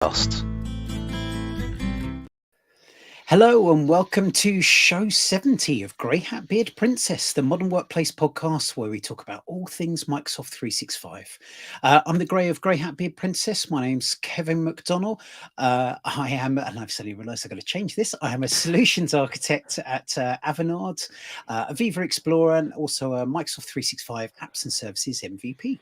Podcast. Hello and welcome to show 70 of Grey Hat Beard Princess, the modern workplace podcast where we talk about all things Microsoft 365. I'm the Grey of Grey Hat Beard Princess. My name's Kevin McDonnell. I am, and I've suddenly realised I've got to change this, I am a solutions architect at Avanade, a Viva Explorer, and also a Microsoft 365 Apps and Services MVP.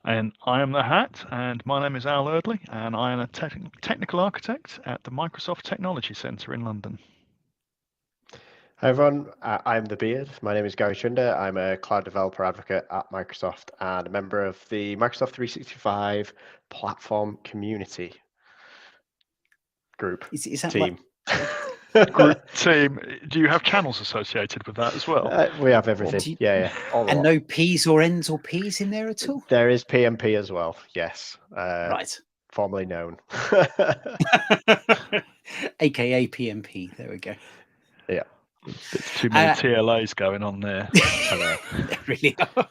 And I am the Hat, and my name is Al Erdley, and I am a technical architect at the Microsoft Technology Centre in London. Hi everyone, I'm the Beard. My name is Gary Trinder. I'm a cloud developer advocate at Microsoft and a member of the Microsoft 365 platform community group Is that team. Group team. Do you have channels associated with that as well? We have everything. Yeah. And no P's or N's or P's in there at all? There is PMP as well. Yes. Right. Formerly known. AKA PMP. There we go. Yeah. There's too many TLAs going on there. There really are.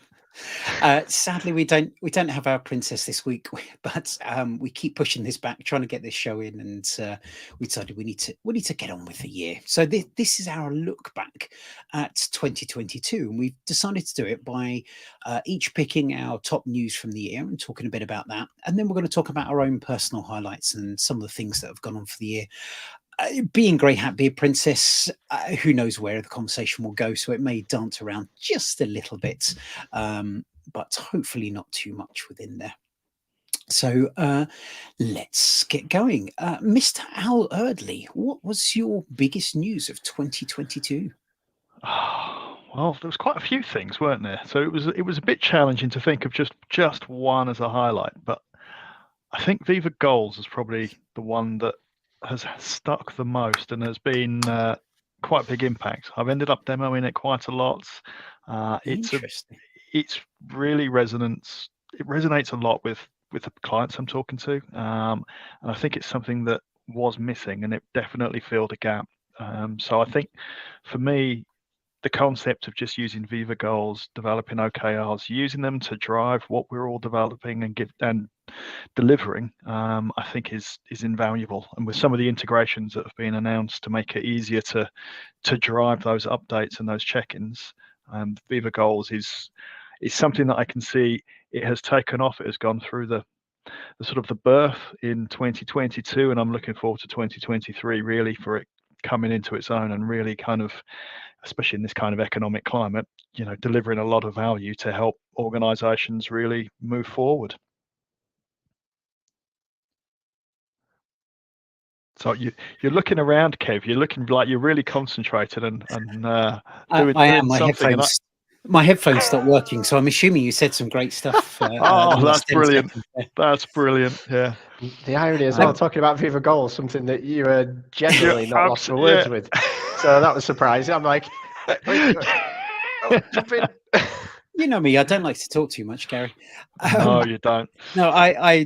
Sadly, we don't have our princess this week, but we keep pushing this back, trying to get this show in, and we decided we need to get on with the year. So this is our look back at 2022, and we've decided to do it by each picking our top news from the year and talking a bit about that, and then we're going to talk about our own personal highlights and some of the things that have gone on for the year. Being Grey Hat Beard Princess, who knows where the conversation will go, so it may dance around just a little bit, but hopefully not too much within there. So let's get going. Mr. Al Erdley, what was your biggest news of 2022? Well, there was quite a few things, weren't there? So it was a bit challenging to think of just one as a highlight, but I think Viva Goals is probably the one that has stuck the most and has been quite a big impact. I've ended up demoing it quite a lot. It's really resonates. It resonates a lot with the clients I'm talking to, and I think it's something that was missing, and it definitely filled a gap. So I think for me, the concept of just using Viva Goals, developing OKRs, using them to drive what we're all developing and delivering, I think is invaluable. And with some of the integrations that have been announced to make it easier to drive those updates and those check-ins, Viva Goals is something that I can see it has taken off. It has gone through the sort of the birth in 2022, and I'm looking forward to 2023 really for it coming into its own and really kind of, especially in this kind of economic climate, delivering a lot of value to help organizations really move forward. So you're looking around, Kev. You're looking like you're really concentrated and doing I am. something. My headphones stopped working, so I'm assuming you said some great stuff. That's brilliant. That's brilliant. Yeah. The irony as well, talking about Viva Goals, something that you are generally not lost for words with. So that was surprising. I'm like, jump in. You know me, I don't like to talk too much, Gary. No, you don't. No, I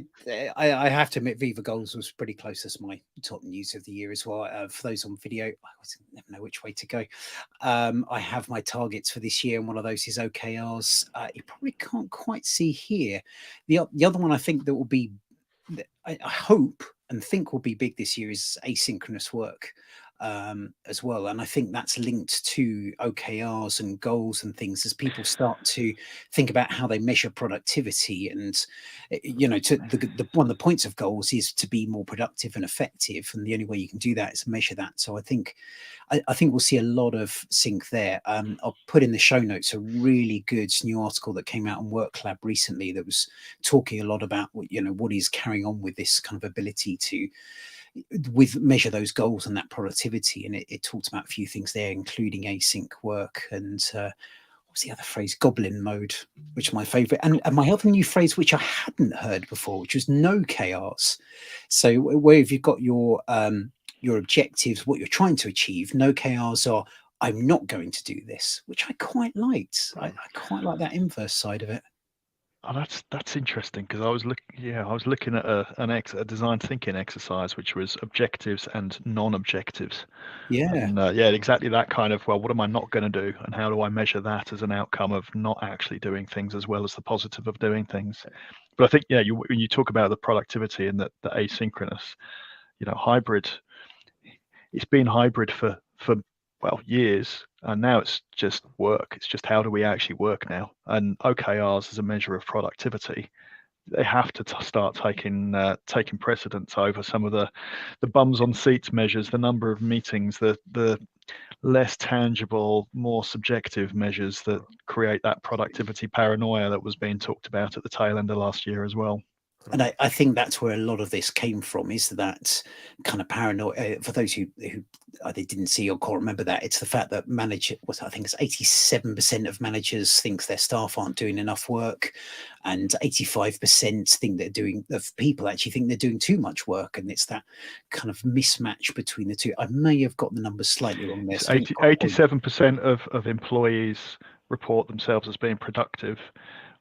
have to admit, Viva Goals was pretty close as my top news of the year as well. For those on video, I never know which way to go. I have my targets for this year, and one of those is OKRs. You probably can't quite see here. The other one I think that will be, I hope and think will be big this year is asynchronous work. As well, and I think that's linked to OKRs and goals and things as people start to think about how they measure productivity. And one of the points of goals is to be more productive and effective, and the only way you can do that is to measure that. So I think we'll see a lot of sync there. I'll put in the show notes a really good new article that came out on WorkLab recently that was talking a lot about what is carrying on with this kind of ability to measure those goals and that productivity, and it talked about a few things there, including async work and what was the other phrase, goblin mode, which is my favorite, and my other new phrase which I hadn't heard before, which was no chaos. So where if you've got your objectives, what you're trying to achieve, no chaos are I'm not going to do this, which I quite liked. I quite like that inverse side of it. Oh, that's interesting, because I was looking at a design thinking exercise, which was objectives and non-objectives. Yeah. And, exactly that kind of, well, what am I not going to do, and how do I measure that as an outcome of not actually doing things as well as the positive of doing things? But I think, yeah, when you talk about the productivity and the asynchronous, hybrid, it's been hybrid for years, and now it's just work. It's just how do we actually work now? And OKRs as a measure of productivity, they have to start taking precedence over some of the bums on seats measures, the number of meetings, the less tangible, more subjective measures that create that productivity paranoia that was being talked about at the tail end of last year as well. And I think that's where a lot of this came from, is that kind of paranoia. For those who either didn't see or can't remember that, it's the fact that I think it's 87% of managers think their staff aren't doing enough work, and 85% think of people actually think they're doing too much work, and it's that kind of mismatch between the two. I may have got the numbers slightly wrong there. 87% of employees report themselves as being productive,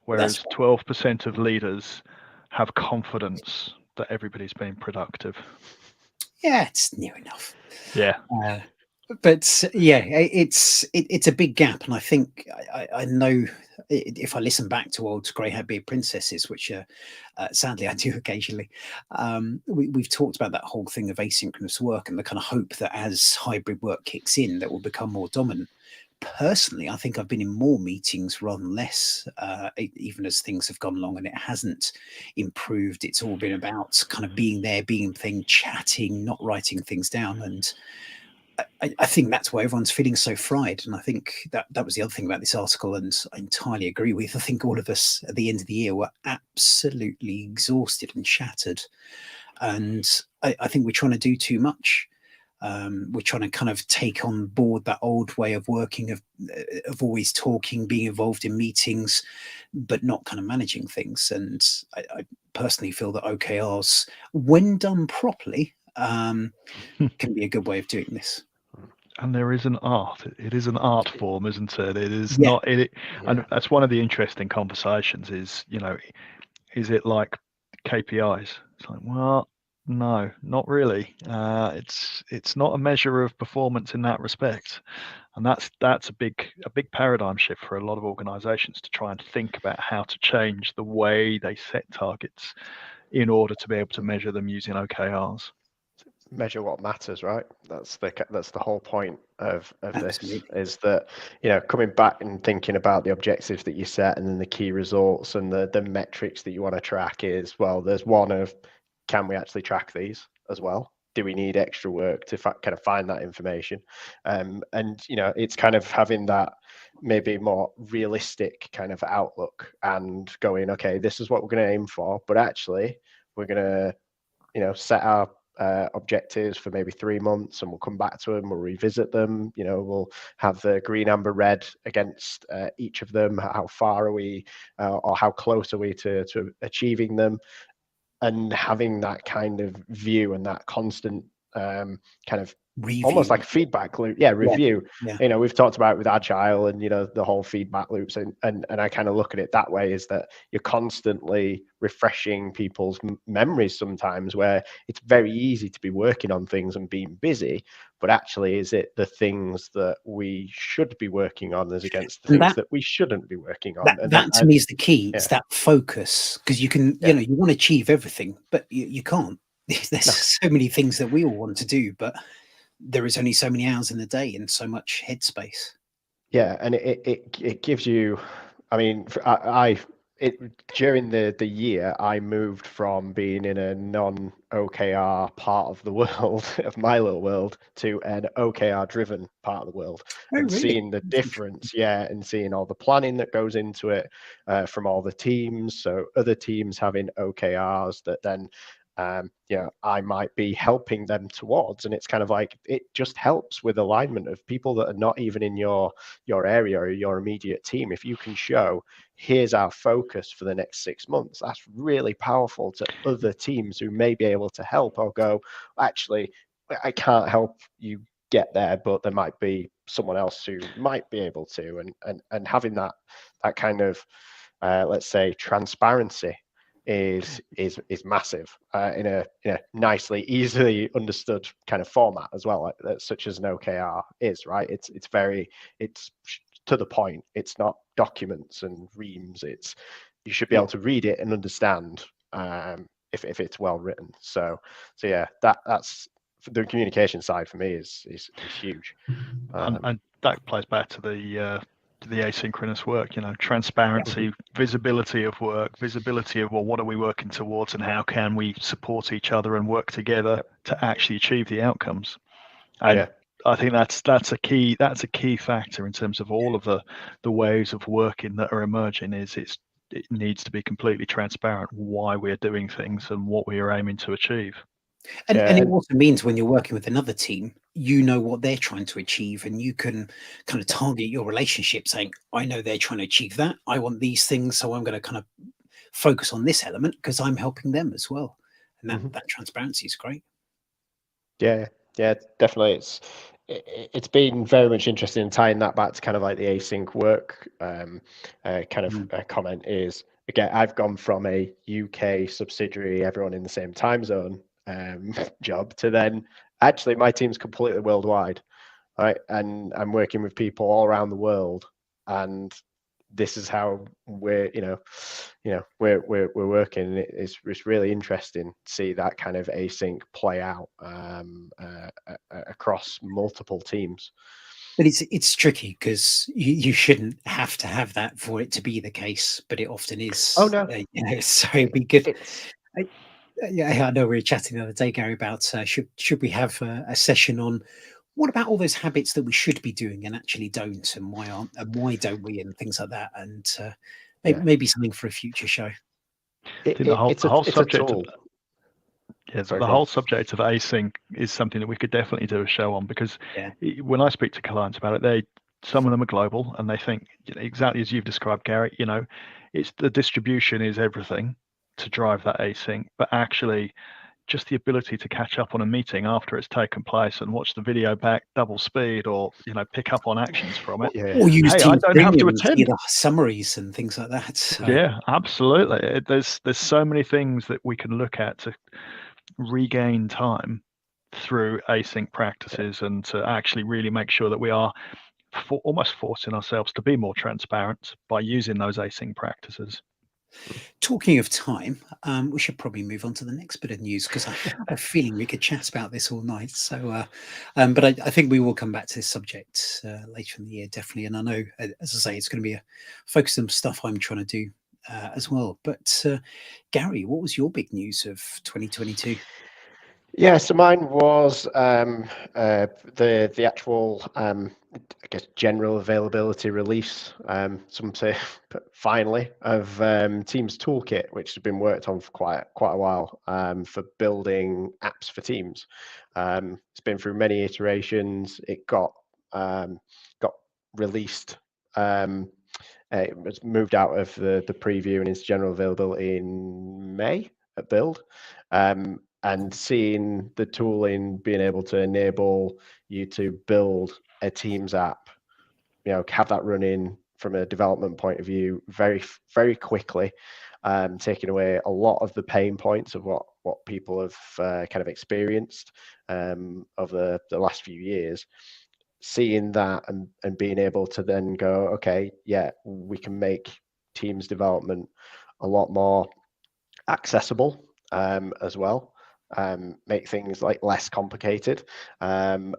whereas 12% of leaders have confidence that everybody's being productive. Yeah, it's near enough. Yeah. But yeah, it's a big gap, and I think I know if I listen back to old grey-haired beard princesses, which sadly I do occasionally, we've talked about that whole thing of asynchronous work and the kind of hope that as hybrid work kicks in, that will become more dominant. Personally, I think I've been in more meetings rather than less, even as things have gone along, and it hasn't improved. It's all been about kind of being there, being thing, chatting, not writing things down. And I think that's why everyone's feeling so fried. And I think that was the other thing about this article, and I entirely agree with. I think all of us at the end of the year were absolutely exhausted and shattered. And I think we're trying to do too much. We're trying to kind of take on board that old way of working, of always talking, being involved in meetings, but not kind of managing things. And I personally feel that OKRs, when done properly, can be a good way of doing this. And there is an art. It is an art form, isn't it? It is not. And that's one of the interesting conversations. Is is it like KPIs? It's like, well, no, not really. It's not a measure of performance in that respect, and that's a big paradigm shift for a lot of organisations to try and think about how to change the way they set targets in order to be able to measure them using OKRs. Measure what matters, right? That's the whole point of Absolutely. this, is that coming back and thinking about the objectives that you set and then the key results and the metrics that you want to track is, well, there's one of, can we actually track these as well? Do we need extra work to kind of find that information? And it's kind of having that maybe more realistic kind of outlook and going, okay, this is what we're going to aim for, but actually we're going to set our objectives for maybe 3 months, and we'll come back to them, we'll revisit them, we'll have the green, amber, red against each of them. How far are we or how close are we to achieving them? And having that kind of view and that constant kind of review. Almost like feedback loop. Review. Yeah. We've talked about it with agile and the whole feedback loops, and I kind of look at it that way, is that you're constantly refreshing people's memories sometimes, where it's very easy to be working on things and being busy, but actually is it the things that we should be working on as against the things that we shouldn't be working on? That to me is the key. It's that focus, because you can you want to achieve everything, but you can't. There's so many things that we all want to do, but there is only so many hours in the day and so much headspace. Yeah, and it gives you, I mean, during the year, I moved from being in a non-OKR part of the world, of my little world, to an OKR-driven part of the world. And really? Seeing the difference, and seeing all the planning that goes into it from all the teams. So other teams having OKRs that then I might be helping them towards, and it's kind of like, it just helps with alignment of people that are not even in your area or your immediate team. If you can show, here's our focus for the next 6 months, that's really powerful to other teams who may be able to help, or go, actually, I can't help you get there, but there might be someone else who might be able to, and having that kind of let's say transparency is massive in a nicely, easily understood kind of format as well, such as an OKR is, right? It's to the point. It's not documents and reams. It's you should be able to read it and understand if it's well written. So yeah, that's the communication side for me is huge. And that plays back to the asynchronous work, transparency, visibility of work, visibility of, well, what are we working towards and how can we support each other and work together to actually achieve the outcomes. And I think that's a key factor in terms of all of the ways of working that are emerging. It needs to be completely transparent why we're doing things and what we are aiming to achieve. And it also means when you're working with another team, you know what they're trying to achieve, and you can kind of target your relationship saying, I know they're trying to achieve that. I want these things, so I'm going to kind of focus on this element because I'm helping them as well. And that transparency is great. Yeah, definitely. It's been very much interesting tying that back to kind of like the async work comment is, again, I've gone from a UK subsidiary, everyone in the same time zone job, to then actually my team's completely worldwide, right? And I'm working with people all around the world, and this is how we're working. It's really interesting to see that kind of async play out across multiple teams. But it's tricky because you shouldn't have to have that for it to be the case, but it often is. Oh no, so it'd be good. I know we were chatting the other day, Gary, about should we have a session on what about all those habits that we should be doing and actually don't, and why aren't, and why don't we, and things like that, and maybe something for a future show. The whole subject of async is something that we could definitely do a show on, because when I speak to clients about it, some of them are global and they think exactly as you've described, Gary. It's the distribution is everything to drive that async, but actually just the ability to catch up on a meeting after it's taken place and watch the video back double speed, or pick up on actions from it. Or use I don't have to attend. See the summaries and things like that. So. Yeah, absolutely. There's so many things that we can look at to regain time through async practices, and to actually really make sure that we are almost forcing ourselves to be more transparent by using those async practices. Talking of time, we should probably move on to the next bit of news, because I have a feeling we could chat about this all night. So, but I think we will come back to this subject later in the year, definitely. And I know, as I say, it's going to be a focus on stuff I'm trying to do as well. But Gary, what was your big news of 2022? Yeah, so mine was the actual I guess general availability release, some say finally, of Teams Toolkit, which has been worked on for quite a while, for building apps for Teams. It's been through many iterations. It got released. It was moved out of the preview and into general availability in May at Build. And seeing the tooling being able to enable you to build a Teams app, have that running from a development point of view very, very quickly, taking away a lot of the pain points of what people have kind of experienced over the last few years. Seeing that and being able to then go, okay, yeah, we can make Teams development a lot more accessible as well. Make things like less complicated, and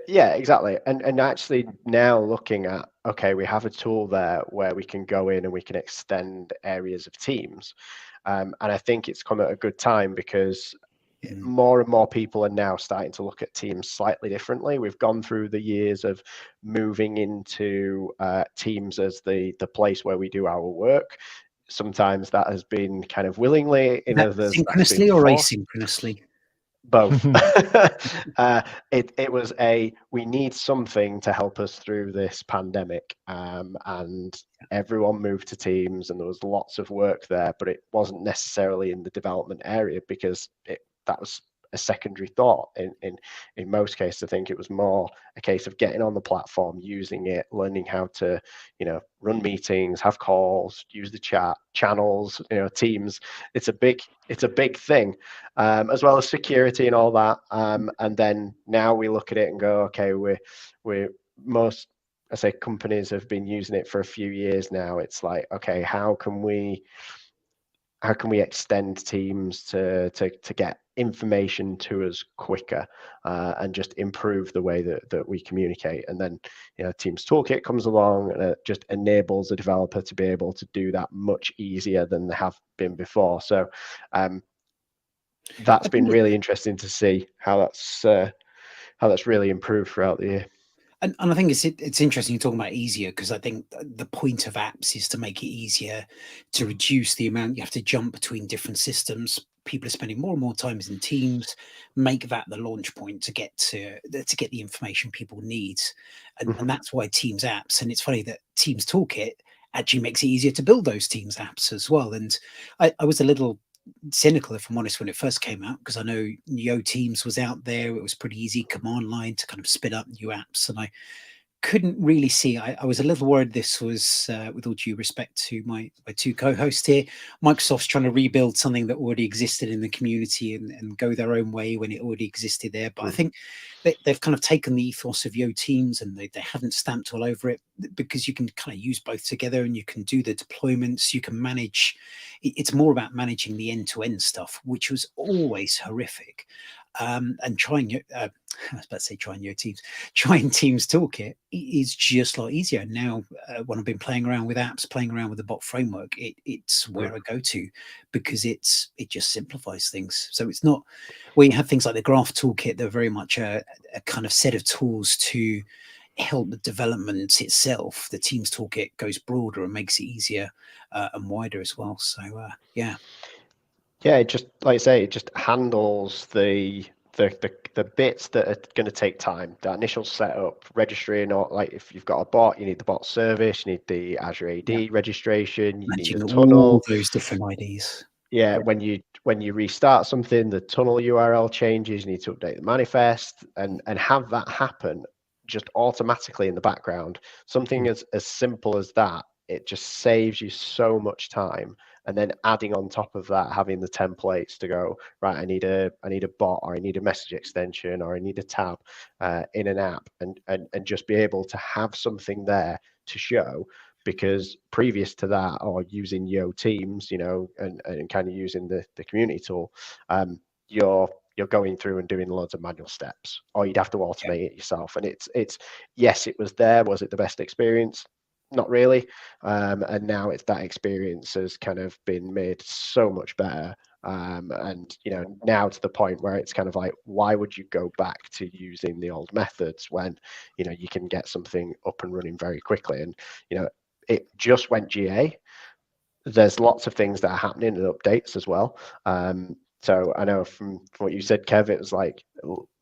yeah, exactly. And actually now looking at, okay, we have a tool there where we can go in and we can extend areas of Teams, and I think it's come at a good time, because more and more people are now starting to look at Teams slightly differently. We've gone through the years of moving into Teams as the place where we do our work. Sometimes that has been kind of willingly, in others synchronously or asynchronously. Both. It was we need something to help us through this pandemic, and everyone moved to Teams, and there was lots of work there, but it wasn't necessarily in the development area, because that was a secondary thought. In most cases, I think it was more a case of getting on the platform, using it, learning how to run meetings, have calls, use the chat channels, Teams. It's a big thing, as well as security and all that. And then now we look at it and go, okay, we're most I say companies have been using it for a few years now. It's like, okay, how can we extend Teams to get information to us quicker, and just improve the way that we communicate? And then, Teams Toolkit comes along and it just enables the developer to be able to do that much easier than they have been before. So that's been really interesting to see how that's really improved throughout the year. And I think it's interesting you're talking about easier, because I think the point of apps is to make it easier, to reduce the amount you have to jump between different systems. People are spending more and more time in Teams. Make that the launch point to get the information people need, and that's why Teams apps. And it's funny that Teams Toolkit actually makes it easier to build those Teams apps as well. And I was a little cynical, if I'm honest, when it first came out, because I know Yo Teams was out there. It was pretty easy command line to kind of spin up new apps, and I couldn't really see. I was a little worried this was, with all due respect to my two co-hosts here, Microsoft's trying to rebuild something that already existed in the community and go their own way when it already existed there. But I think they've kind of taken the ethos of Yo Teams and they haven't stamped all over it, because you can kind of use both together and you can do the deployments, you can manage. It's more about managing the end-to-end stuff, which was always horrific. And trying I was about to say trying Yo Teams. Trying Teams Toolkit is just a lot easier. Now, when I've been playing around with apps, playing around with the bot framework, it's where I go to, because it just simplifies things. So it's not where you have things like the Graph Toolkit, they're very much a kind of set of tools to help the development itself. The Teams Toolkit goes broader and makes it easier and wider as well. So yeah. Yeah, it just, like I say, it just handles the bits that are going to take time. The initial setup, registering, or like if you've got a bot, you need the bot service, you need the Azure AD registration, you need the tunnel. All those different IDs. Yeah, when you restart something, the tunnel URL changes, you need to update the manifest and have that happen just automatically in the background. Something as simple as that, it just saves you so much time. And then adding on top of that, having the templates to go, right, I need a bot, or I need a message extension, or I need a tab in an app, and just be able to have something there to show. Because previous to that, or using Yo Teams, and kind of using the community tool, you're going through and doing loads of manual steps, or you'd have to automate it yourself. And it's yes, it was there. Was it the best experience? Not really. And now it's that experience has kind of been made so much better. And now to the point where it's kind of like, why would you go back to using the old methods when you can get something up and running very quickly? And it just went GA. There's lots of things that are happening and updates as well. So I know from what you said, Kev, it was like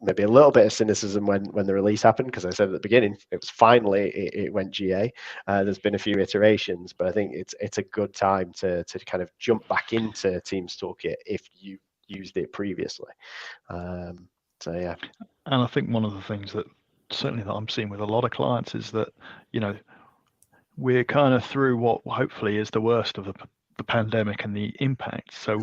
maybe a little bit of cynicism when the release happened, because I said at the beginning, it was finally it went GA. There's been a few iterations, but I think it's a good time to kind of jump back into Teams Toolkit if you used it previously. So yeah. And I think one of the things that certainly that I'm seeing with a lot of clients is that we're kind of through what hopefully is the worst of the pandemic and the impact. So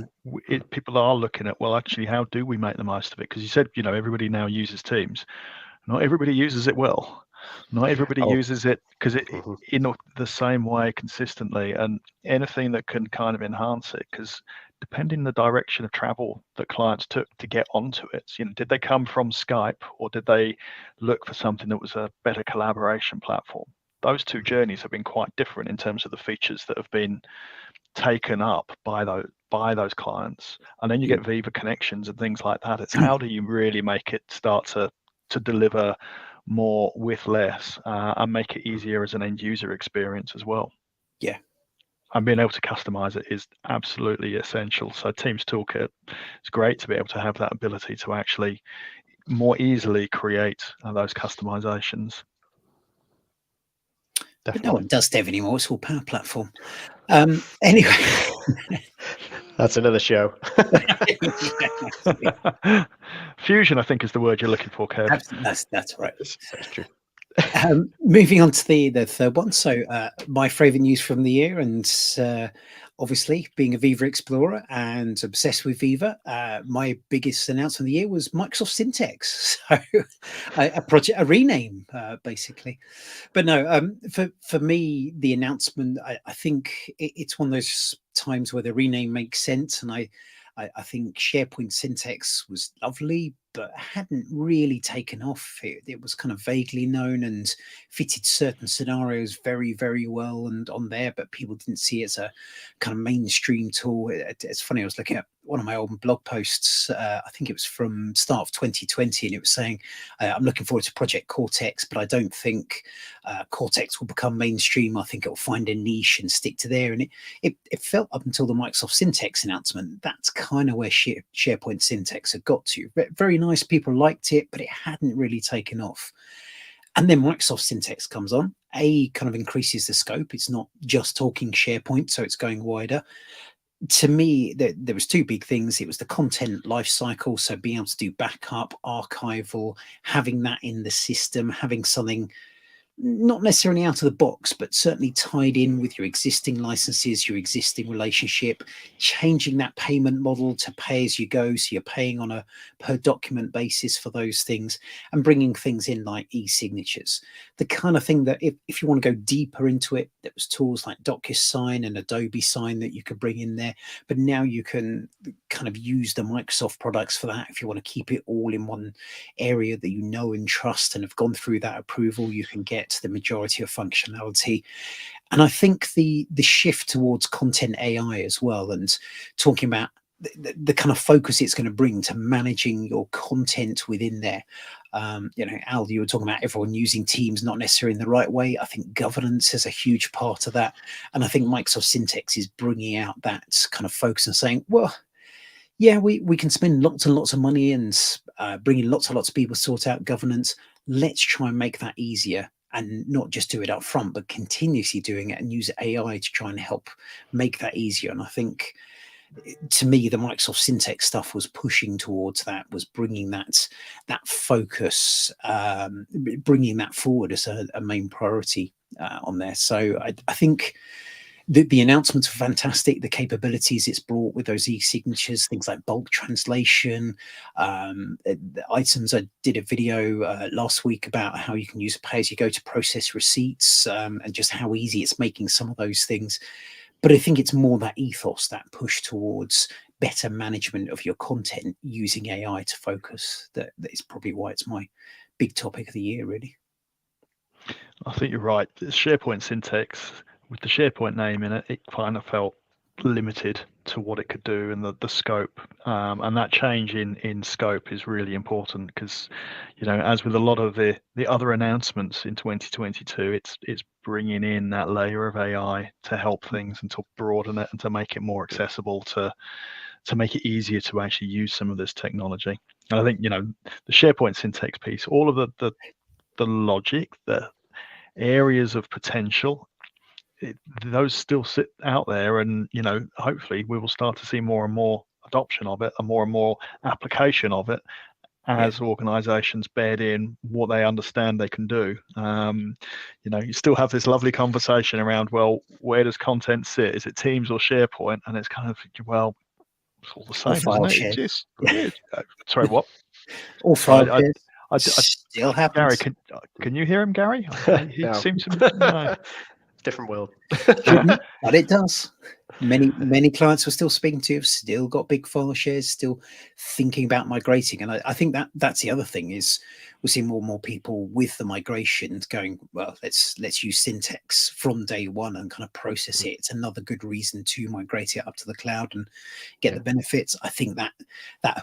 people are looking at, well, actually, how do we make the most of it? Because you said, everybody now uses Teams. Not everybody uses it well. Not everybody uses it because in the same way consistently, and anything that can kind of enhance it. Because depending the direction of travel that clients took to get onto it, did they come from Skype, or did they look for something that was a better collaboration platform? Those two journeys have been quite different in terms of the features that have been taken up by those clients. And then you get Viva connections and things like that. It's how do you really make it start to deliver more with less, and make it easier as an end user experience as well. Yeah. And being able to customize it is absolutely essential. So Teams Toolkit, it's great to be able to have that ability to actually more easily create those customizations. But no one does dev anymore. It's all Power Platform. Anyway. That's another show. Fusion, I think, is the word you're looking for, Kev. That's right. That's true. Moving on to the third one. So my favorite news from the year, and obviously, being a Viva explorer and obsessed with Viva, my biggest announcement of the year was Microsoft Syntex. So a rename, basically. But no, for me, the announcement, I think it's one of those times where the rename makes sense. And I think SharePoint Syntex was lovely, but hadn't really taken off. It was kind of vaguely known and fitted certain scenarios very, very well and on there, but people didn't see it as a kind of mainstream tool. It's funny, I was looking at one of my old blog posts, I think it was from start of 2020, and it was saying, I'm looking forward to Project Cortex, but I don't think Cortex will become mainstream. I think it'll find a niche and stick to there. And it felt up until the Microsoft Syntex announcement, that's kind of where SharePoint Syntex had got to. Very nice, people liked it, but it hadn't really taken off. And then Microsoft Syntex comes on, kind of increases the scope. It's not just talking SharePoint, so it's going wider. To me, there was two big things. It was the content lifecycle, so being able to do backup, archival, having that in the system, having something not necessarily out of the box, but certainly tied in with your existing licenses, your existing relationship, changing that payment model to pay as you go. So you're paying on a per document basis for those things, and bringing things in like e-signatures, the kind of thing that if you want to go deeper into it, there was tools like DocuSign and Adobe Sign that you could bring in there. But now you can kind of use the Microsoft products for that. If you want to keep it all in one area that you know and trust and have gone through that approval, you can get the majority of functionality. And I think the shift towards content AI as well, and talking about the kind of focus it's going to bring to managing your content within there. Al, you were talking about everyone using Teams not necessarily in the right way. I think governance is a huge part of that. And I think Microsoft Syntex is bringing out that kind of focus and saying, well, yeah, we can spend lots and lots of money and bring in lots and lots of people to sort out governance. Let's try and make that easier, and not just do it up front, but continuously doing it and use AI to try and help make that easier. And I think, to me, the Microsoft Syntex stuff was pushing towards that, was bringing that focus, bringing that forward as a main priority on there. So I think the announcements are fantastic. The capabilities it's brought with those e-signatures, things like bulk translation, the items. I did a video last week about how you can use pay-as-you-go to process receipts, and just how easy it's making some of those things. But I think it's more that ethos, that push towards better management of your content using AI to focus. That is probably why it's my big topic of the year, really. I think you're right. SharePoint Syntex, with the SharePoint name in it, it kind of felt limited to what it could do and the scope. And that change in scope is really important because, as with a lot of the other announcements in 2022, it's bringing in that layer of AI to help things and to broaden it and to make it more accessible, to make it easier to actually use some of this technology. And I think, the SharePoint Syntex piece, all of the logic, the areas of potential, those still sit out there, and hopefully we will start to see more and more adoption of it and more application of it as organizations bed in what they understand they can do. You still have this lovely conversation around, well, where does content sit? Is it Teams or SharePoint? And it's kind of, well, it's all the same, isn't it? It just, sorry, what? All file shares. I still happens. Gary, can you hear him, Gary? He seems to no. Different world. But it does. Many clients we're still speaking to have still got big file shares, still thinking about migrating. And I think that's the other thing, is we're seeing more and more people with the migration going, well, let's use Syntex from day one and kind of process it. It's another good reason to migrate it up to the cloud and get the benefits. I think that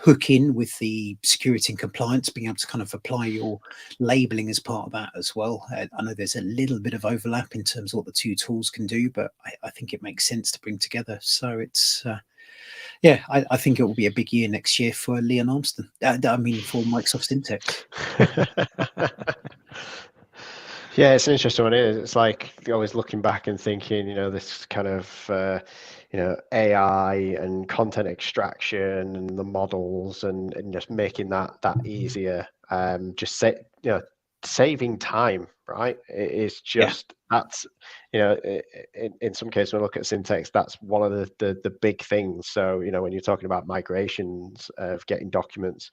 hook in with the security and compliance, being able to kind of apply your labeling as part of that as well. I know there's a little bit of overlap in terms of what the two tools can do, but I think it makes sense to bring together. So it's I think it will be a big year next year for Leon Armstrong. For Microsoft Syntex. Yeah, it's an interesting one. It's like always looking back and thinking, this kind of AI and content extraction and the models and just making that easier. Just say, saving time, right? It is just that's, in some cases when we look at syntax, that's one of the big things. So, when you're talking about migrations of getting documents,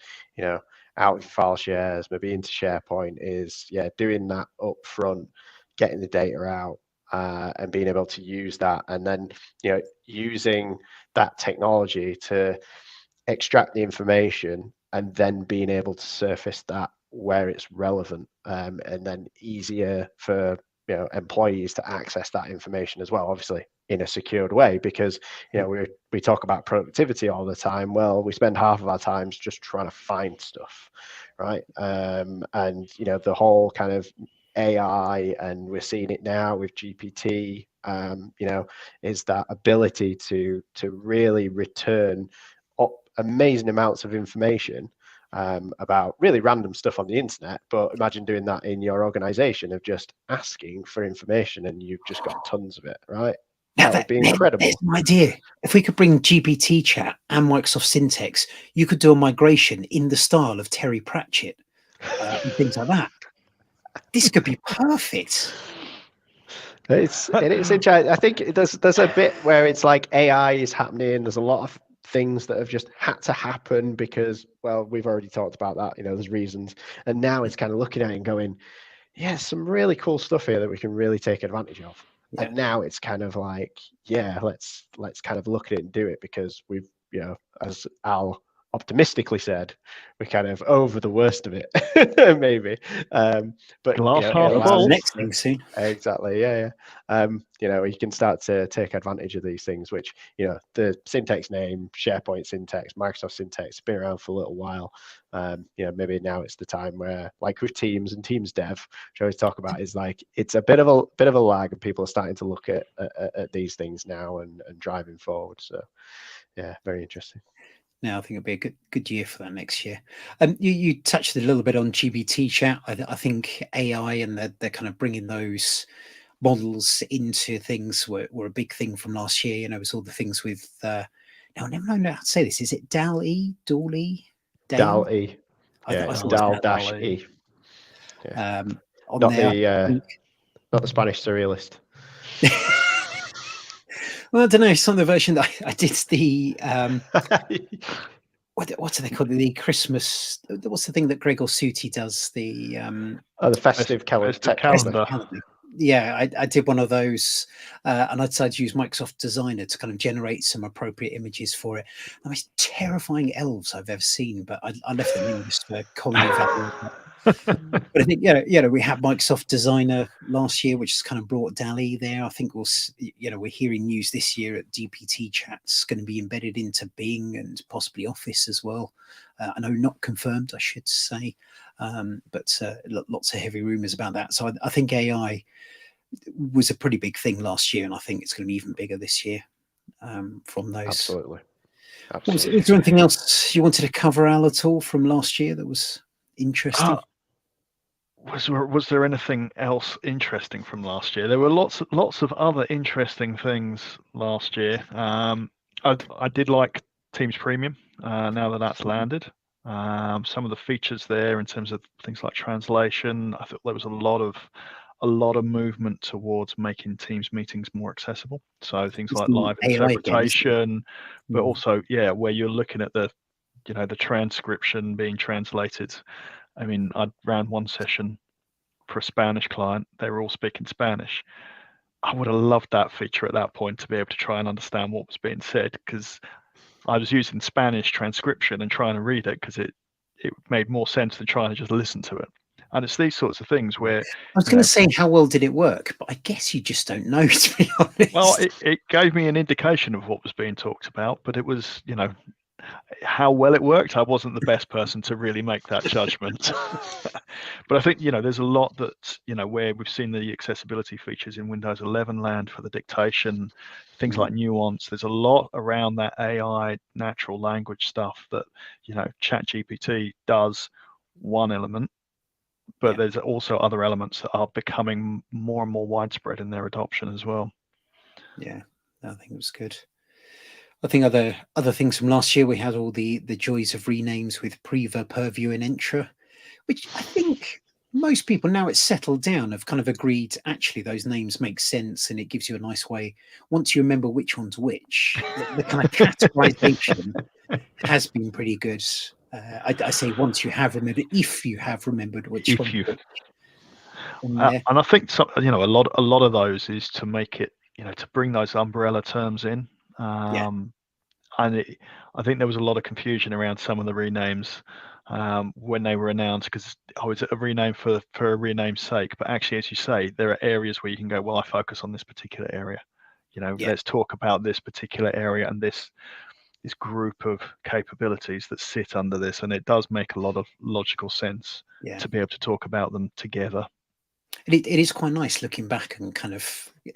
out of file shares, maybe into SharePoint, is doing that up front, getting the data out, and being able to use that, and then using that technology to extract the information and then being able to surface that where it's relevant, and then easier for employees to access that information as well, obviously in a secured way, because we talk about productivity all the time. Well, we spend half of our times just trying to find stuff, right? And the whole kind of AI, and we're seeing it now with GPT, is that ability to really return amazing amounts of information about really random stuff on the internet. But imagine doing that in your organization, of just asking for information and you've just got tons of it, right? That would be incredible. There's an idea. If we could bring GPT chat and Microsoft Syntex, you could do a migration in the style of Terry Pratchett and things like that. This could be perfect. It's interesting. I think there's a bit where it's like AI is happening. There's a lot of things that have just had to happen because, well, we've already talked about that. There's reasons, and now it's kind of looking at it and going, yeah, some really cool stuff here that we can really take advantage of. Yeah. And now it's kind of like, yeah, let's kind of look at it and do it, because we've, as Al optimistically said, we're kind of over the worst of it, maybe. But glass half full. The next thing soon. Exactly, yeah. You can start to take advantage of these things, which the Syntex name, SharePoint Syntex, Microsoft Syntex, been around for a little while. Maybe now it's the time where, like with Teams and Teams Dev, which I always talk about, is like it's a bit of a lag, and people are starting to look at these things now and driving forward. So, yeah, very interesting. Now I think it'll be a good year for that next year. You touched a little bit on GPT chat. I think AI and they're kind of bringing those models into things were a big thing from last year. It was all the things with. Now I never know how to say this. Is it DAL-E? DAL-E? DAL-E. Yeah, it's DAL-E. Yeah. On Not there, not the Spanish surrealist. Well, I don't know. Some of the version that I did the what do they call it? The Christmas. What's the thing that Gregor Suti does? The festive calendar. Yeah, I did one of those, and I decided to use Microsoft Designer to kind of generate some appropriate images for it. The most terrifying elves I've ever seen, but I left them in just for comedy value. But I think we had Microsoft Designer last year, which has kind of brought DALL-E there. I think we're hearing news this year that GPT chat's going to be embedded into Bing and possibly Office as well. I know not confirmed, I should say, but lots of heavy rumors about that. So I think AI was a pretty big thing last year, and I think it's going to be even bigger this year from those. Absolutely. Was there anything else you wanted to cover, Al, at all from last year that was interesting? Was there anything else interesting from last year? There were lots of other interesting things last year. I did like Teams Premium now that that's landed. Some of the features there in terms of things like translation, I thought there was a lot of movement towards making Teams meetings more accessible. So things like live interpretation, but also where you're looking at the transcription being translated. I mean, I ran one session for a Spanish client. They were all speaking Spanish. I would have loved that feature at that point to be able to try and understand what was being said, because I was using Spanish transcription and trying to read it because it made more sense than trying to just listen to it. And it's these sorts of things where I was going to say, how well did it work? But I guess you just don't know, to be honest. Well, it gave me an indication of what was being talked about, but it was, how well it worked, I wasn't the best person to really make that judgment. But I think there's a lot that where we've seen the accessibility features in Windows 11 land for the dictation, things like nuance. There's a lot around that AI natural language stuff that ChatGPT does one element, but there's also other elements that are becoming more and more widespread in their adoption as well. Yeah, I think it was good. I think other things from last year, we had all the joys of renames with Priva, Purview, and Entra, which I think most people now it's settled down have kind of agreed actually those names make sense and it gives you a nice way once you remember which one's which the kind of categorization has been pretty good. I say once you have remembered, if you have remembered which If one you on there. and I think a lot of those is to make it, to bring those umbrella terms in. Yeah. And I think there was a lot of confusion around some of the renames when they were announced, because it's a rename for a rename's sake. But actually, as you say, there are areas where you can go, well, I focus on this particular area. Yeah. Let's talk about this particular area and this group of capabilities that sit under this, and it does make a lot of logical sense Yeah. to be able to talk about them together. It is quite nice looking back and kind of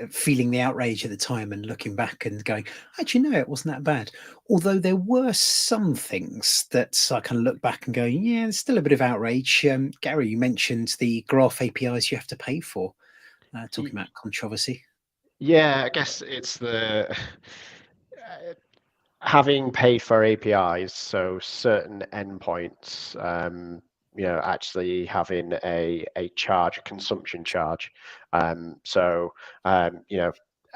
feeling the outrage at the time and looking back and going, actually, no, it wasn't that bad. Although there were some things that I kind of look back and go, yeah, there's still a bit of outrage. Gary, you mentioned the graph APIs you have to pay for, talking about controversy. Yeah, I guess it's the having paid for APIs, so certain endpoints, actually having a charge, a consumption charge.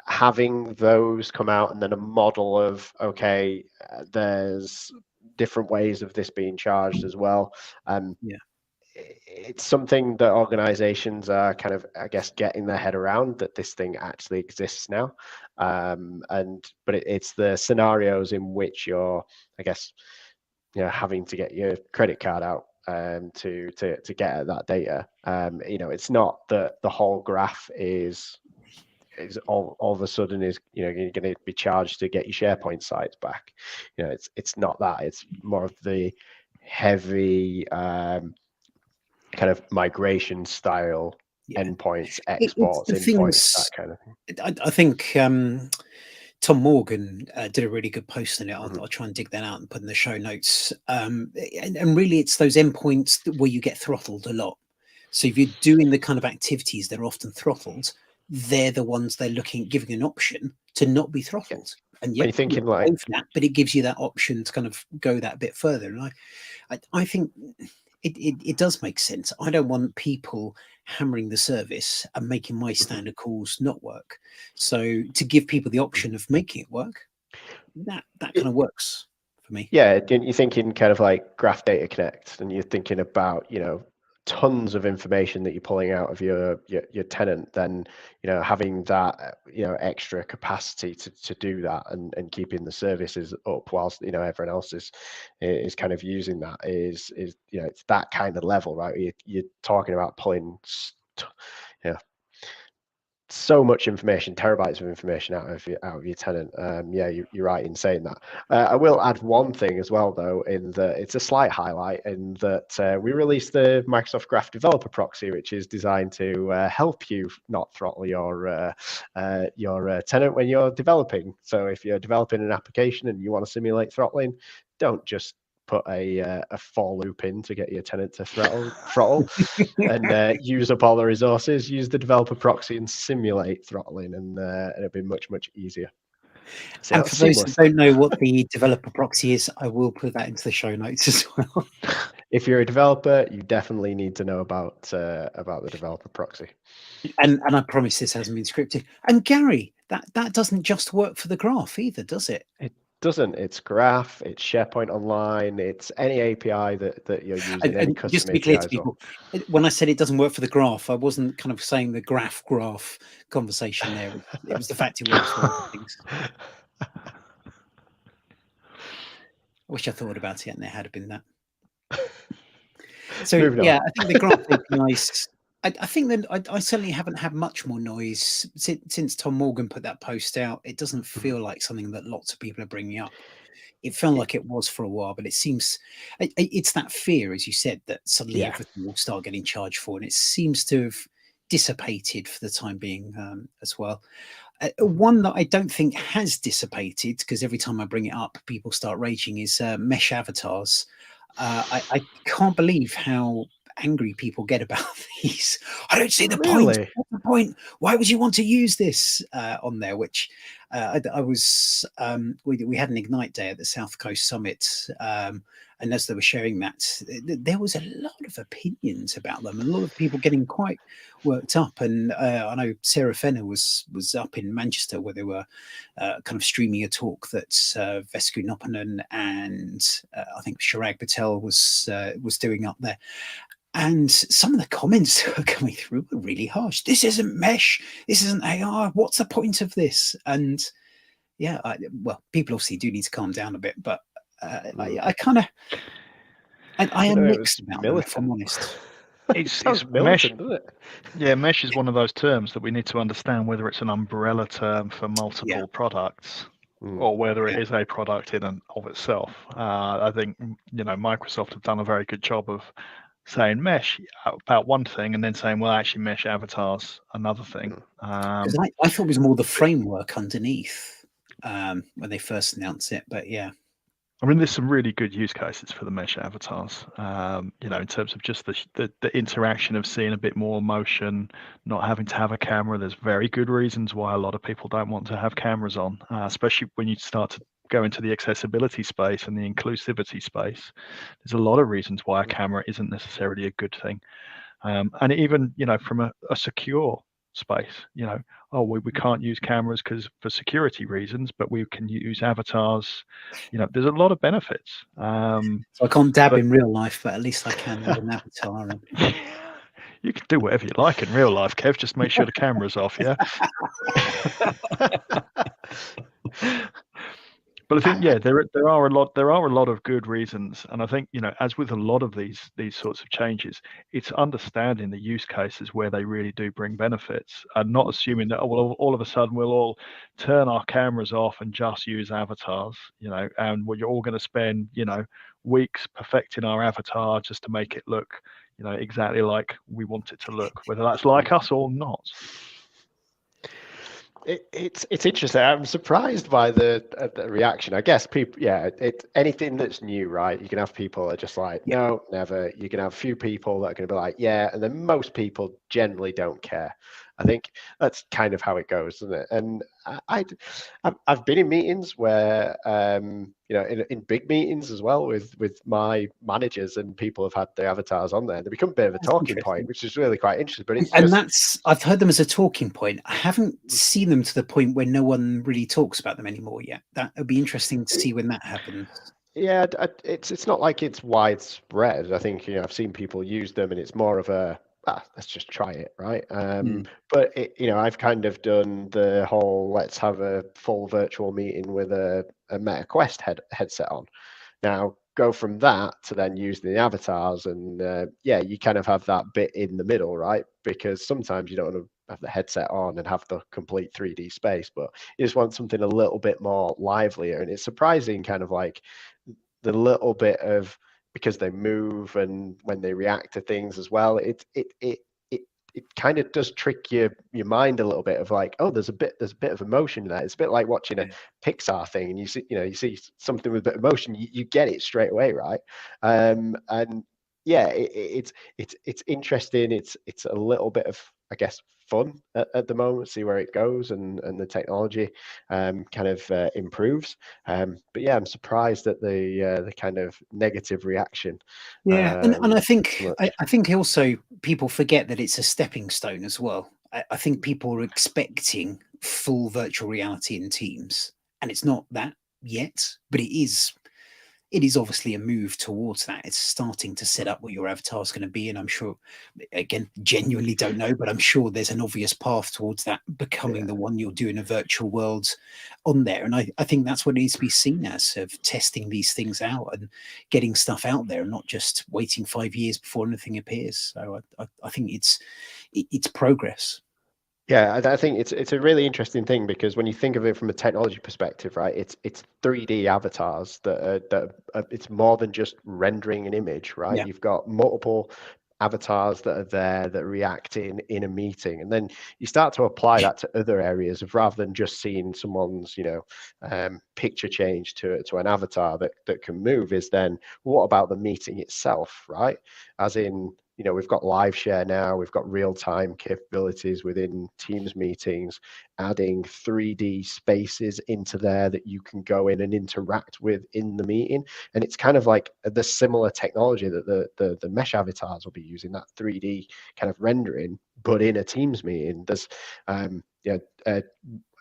Having those come out and then a model of, okay, there's different ways of this being charged as well. Yeah. It's something that organizations are kind of, I guess, getting their head around, that this thing actually exists now. But it's the scenarios in which you're, I guess, having to get your credit card out to get at that data. It's not that the whole graph is all of a sudden is, you're going to be charged to get your SharePoint sites back. It's not that. It's more of the heavy kind of migration style endpoints, exports, endpoints, that kind of thing. I think Tom Morgan did a really good post on it. I'll try and dig that out and put in the show notes. And really, it's those endpoints where you get throttled a lot. So if you're doing the kind of activities that are often throttled, they're the ones they're giving an option to not be throttled. And When you're thinking like that, but it gives you that option to kind of go that bit further. And I think it does make sense. I don't want people hammering the service and making my standard calls not work. So to give people the option of making it work, that kind of works for me. Yeah, you're thinking kind of like Graph Data Connect, and you're thinking about, tons of information that you're pulling out of your tenant, then having that extra capacity to do that and keeping the services up whilst everyone else is kind of using that is it's that kind of level, right? You're talking about pulling so much information, terabytes of information out of your tenant. Yeah, you're right in saying that. I will add one thing as well, though, in that it's a slight highlight in that we released the Microsoft Graph Developer Proxy, which is designed to help you not throttle your tenant when you're developing. So if you're developing an application and you want to simulate throttling, don't just put a for loop in to get your tenant to throttle and use up all the resources. Use the developer proxy and simulate throttling, and it'll be much easier. So and for those that don't know what the developer proxy is, I will put that into the show notes as well. If you're a developer, you definitely need to know about the developer proxy. And I promise this hasn't been scripted. And Gary, that doesn't just work for the graph either, does it? It doesn't. It's Graph, it's SharePoint Online, it's any API that you're using. Any custom just to be clear APIs to people, when I said it doesn't work for the graph, I wasn't kind of saying the graph conversation there. It was the fact it works for other things. I wish I thought about it and there had been that. So yeah, I think the graph APIs. I think that I certainly haven't had much more noise since Tom Morgan put that post out. It doesn't feel like something that lots of people are bringing up. It felt like it was for a while, but it seems it's that fear, as you said, that suddenly everything will start getting charged for, and it seems to have dissipated for the time being as well. One that I don't think has dissipated, because every time I bring it up, people start raging, is mesh avatars. I can't believe how angry people get about these. I don't see the point. What's the point? Why would you want to use this on there? Which I was we had an Ignite day at the South Coast Summit, And as they were sharing that, there was a lot of opinions about them, and a lot of people getting quite worked up. And I know Sarah Fenner was up in Manchester where they were kind of streaming a talk that Vesku Noppanen and I think Chirag Patel was doing up there. And some of the comments that were coming through were really harsh. This isn't mesh. This isn't AR. What's the point of this? And yeah, well, people obviously do need to calm down a bit, but I kind of, I am mixed about them, if I'm honest. It's Sounds mesh. militant, doesn't it? Yeah, mesh is one of those terms that we need to understand whether it's an umbrella term for multiple products or whether it is a product in and of itself. I think Microsoft have done a very good job of saying mesh about one thing and then saying, well, actually, mesh avatars another thing. Because I thought it was more the framework underneath when they first announced it, but yeah. I mean, there's some really good use cases for the mesh avatars, in terms of just the interaction of seeing a bit more motion, not having to have a camera. There's very good reasons why a lot of people don't want to have cameras on, especially when you start to go into the accessibility space and the inclusivity space. There's a lot of reasons why a camera isn't necessarily a good thing. And even, from a secure space, we can't use cameras because for security reasons, but we can use avatars. There's a lot of benefits. So I can't dab in real life, but at least I can with an avatar. You can do whatever you like in real life, Kev. Just make sure the camera's off, yeah. But I think, there are a lot of good reasons, and I think, as with a lot of these sorts of changes, it's understanding the use cases where they really do bring benefits, and not assuming that all of a sudden we'll all turn our cameras off and just use avatars, and you're all going to spend weeks perfecting our avatar just to make it look exactly like we want it to look, whether that's like us or not. It's interesting. I'm surprised by the reaction. I guess people, anything that's new, right? You can have people that are just like, no, never. You can have a few people that are going to be like, yeah, and then most people generally don't care. I think that's kind of how it goes, isn't it? And I've been in meetings where, in big meetings as well with my managers, and people have had their avatars on there. They become a bit of a talking point, which is really quite interesting. But I've heard them as a talking point. I haven't seen them to the point where no one really talks about them anymore yet. That would be interesting to see when that happens. Yeah, it's not like it's widespread. I think I've seen people use them, and it's more of a let's just try it, right? But I've kind of done the whole let's have a full virtual meeting with a Meta Quest headset on. Now go from that to then using the avatars, and you kind of have that bit in the middle, right? Because sometimes you don't want to have the headset on and have the complete 3D space, but you just want something a little bit more livelier. And it's surprising, kind of like the little bit of, because they move and when they react to things as well, it kind of does trick your mind a little bit of like, oh, there's a bit of emotion in that. It's a bit like watching a Pixar thing, and you see something with a bit of emotion, you get it straight away, right? And yeah, it's interesting. It's a little bit of, I guess, fun at the moment, see where it goes, and the technology kind of improves. But yeah, I'm surprised at the kind of negative reaction. Yeah, and I think I think also people forget that it's a stepping stone as well. I think people are expecting full virtual reality in Teams, and it's not that yet, but it is obviously a move towards that. It's starting to set up what your avatar is going to be, and I'm sure, again, genuinely don't know, but I'm sure there's an obvious path towards that becoming the one you'll do in a virtual world on there. And I think that's what needs to be seen as, of testing these things out and getting stuff out there, and not just waiting 5 years before anything appears. So I think it's progress. Yeah, I think it's a really interesting thing, because when you think of it from a technology perspective, right, it's 3D avatars that it's more than just rendering an image, right? Yeah. You've got multiple avatars that are there that react in a meeting, and then you start to apply that to other areas of, rather than just seeing someone's picture change to an avatar that can move, is then what about the meeting itself, right? As in, we've got live share now, we've got real-time capabilities within Teams meetings, adding 3D spaces into there that you can go in and interact with in the meeting. And it's kind of like the similar technology that the mesh avatars will be using, that 3D kind of rendering, but in a Teams meeting. There's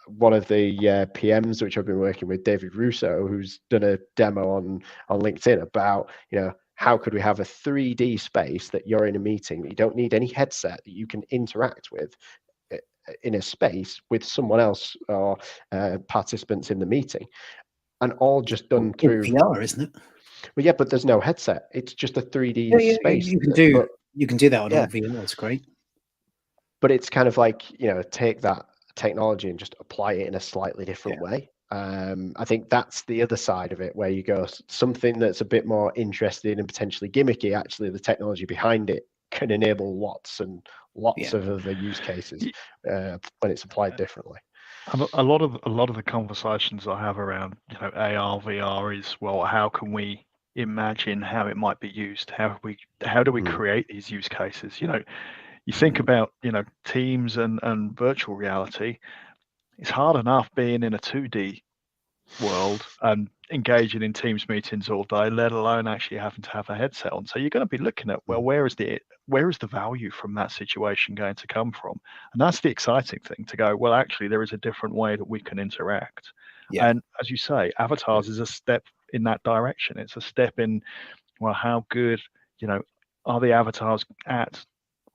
one of the PMs which I've been working with, David Russo, who's done a demo on LinkedIn about, how could we have a 3D space that you're in a meeting that you don't need any headset, that you can interact with in a space with someone else or participants in the meeting, and all just done through VR, isn't it? Well, yeah, but there's no headset. It's just a 3D space. You can do that on all VR. It's great. But it's kind of like, take that technology and just apply it in a slightly different way. I think that's the other side of it, where you go something that's a bit more interesting and potentially gimmicky. Actually, the technology behind it can enable lots and lots of other use cases when it's applied differently. A lot of the conversations I have around AR, VR is, well, how can we imagine how it might be used? How do we create these use cases? You think about Teams and virtual reality. It's hard enough being in a 2D world and engaging in Teams meetings all day, let alone actually having to have a headset on. So you're going to be looking at, well, where is the value from that situation going to come from? And that's the exciting thing, to go, well, actually there is a different way that we can interact. And as you say, avatars is a step in that direction. It's a step in, well, how good are the avatars at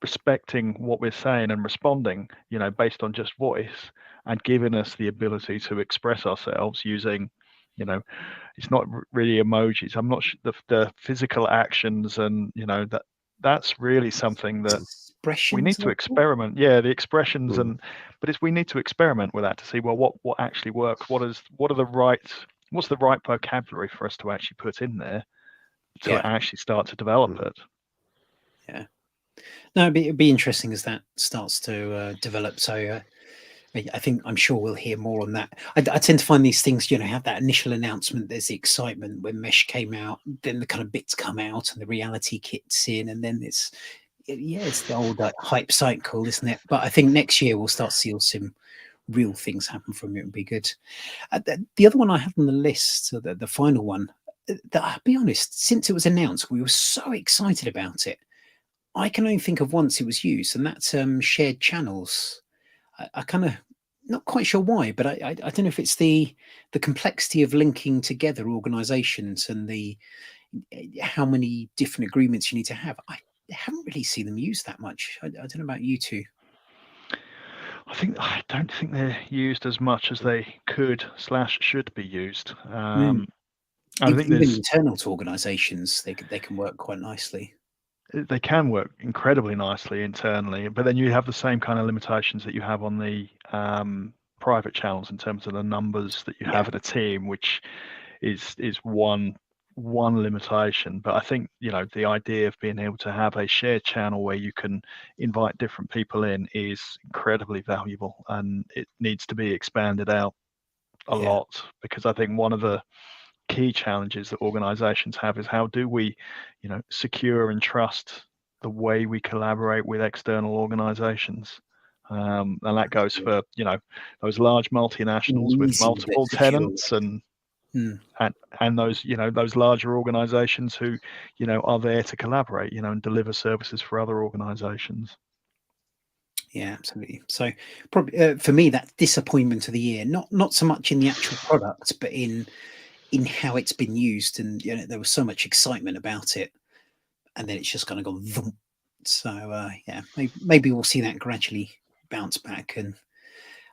respecting what we're saying and responding based on just voice, and giving us the ability to express ourselves using it's not really emojis. I'm not sure the physical actions, and that's really something that we need to experiment. The expressions, but we need to experiment with that to see, well, what actually works, what's the right vocabulary for us to actually put in there to actually start to develop it. No, it'd be interesting as that starts to develop. So I'm sure we'll hear more on that. I tend to find these things, have that initial announcement. There's the excitement when Mesh came out, then the kind of bits come out and the reality kicks in, and then it's the old hype cycle, isn't it? But I think next year we'll start to see some real things happen from it. It'll be good. The other one I had on the list, so the final one, I'll be honest, since it was announced, we were so excited about it. I can only think of once it was used, and that's shared channels. I kind of not quite sure why, but I don't know if it's the complexity of linking together organizations and the how many different agreements you need to have. I haven't really seen them used that much. I don't know about you two. I don't think they're used as much as they could/should be used. I think even internal to organizations, they can work quite nicely. They can work incredibly nicely internally, but then you have the same kind of limitations that you have on the private channels in terms of the numbers that you have in a team, which is one limitation. But I think the idea of being able to have a shared channel where you can invite different people in is incredibly valuable, and it needs to be expanded out a lot, because I think one of the key challenges that organizations have is, how do we secure and trust the way we collaborate with external organizations, and that goes for those large multinationals with multiple tenants and those those larger organizations who are there to collaborate and deliver services for other organizations. Yeah, absolutely. So probably for me, that disappointment of the year, not so much in the actual product, but in how it's been used. And there was so much excitement about it, and then it's just kind of gone vroom. So maybe we'll see that gradually bounce back. And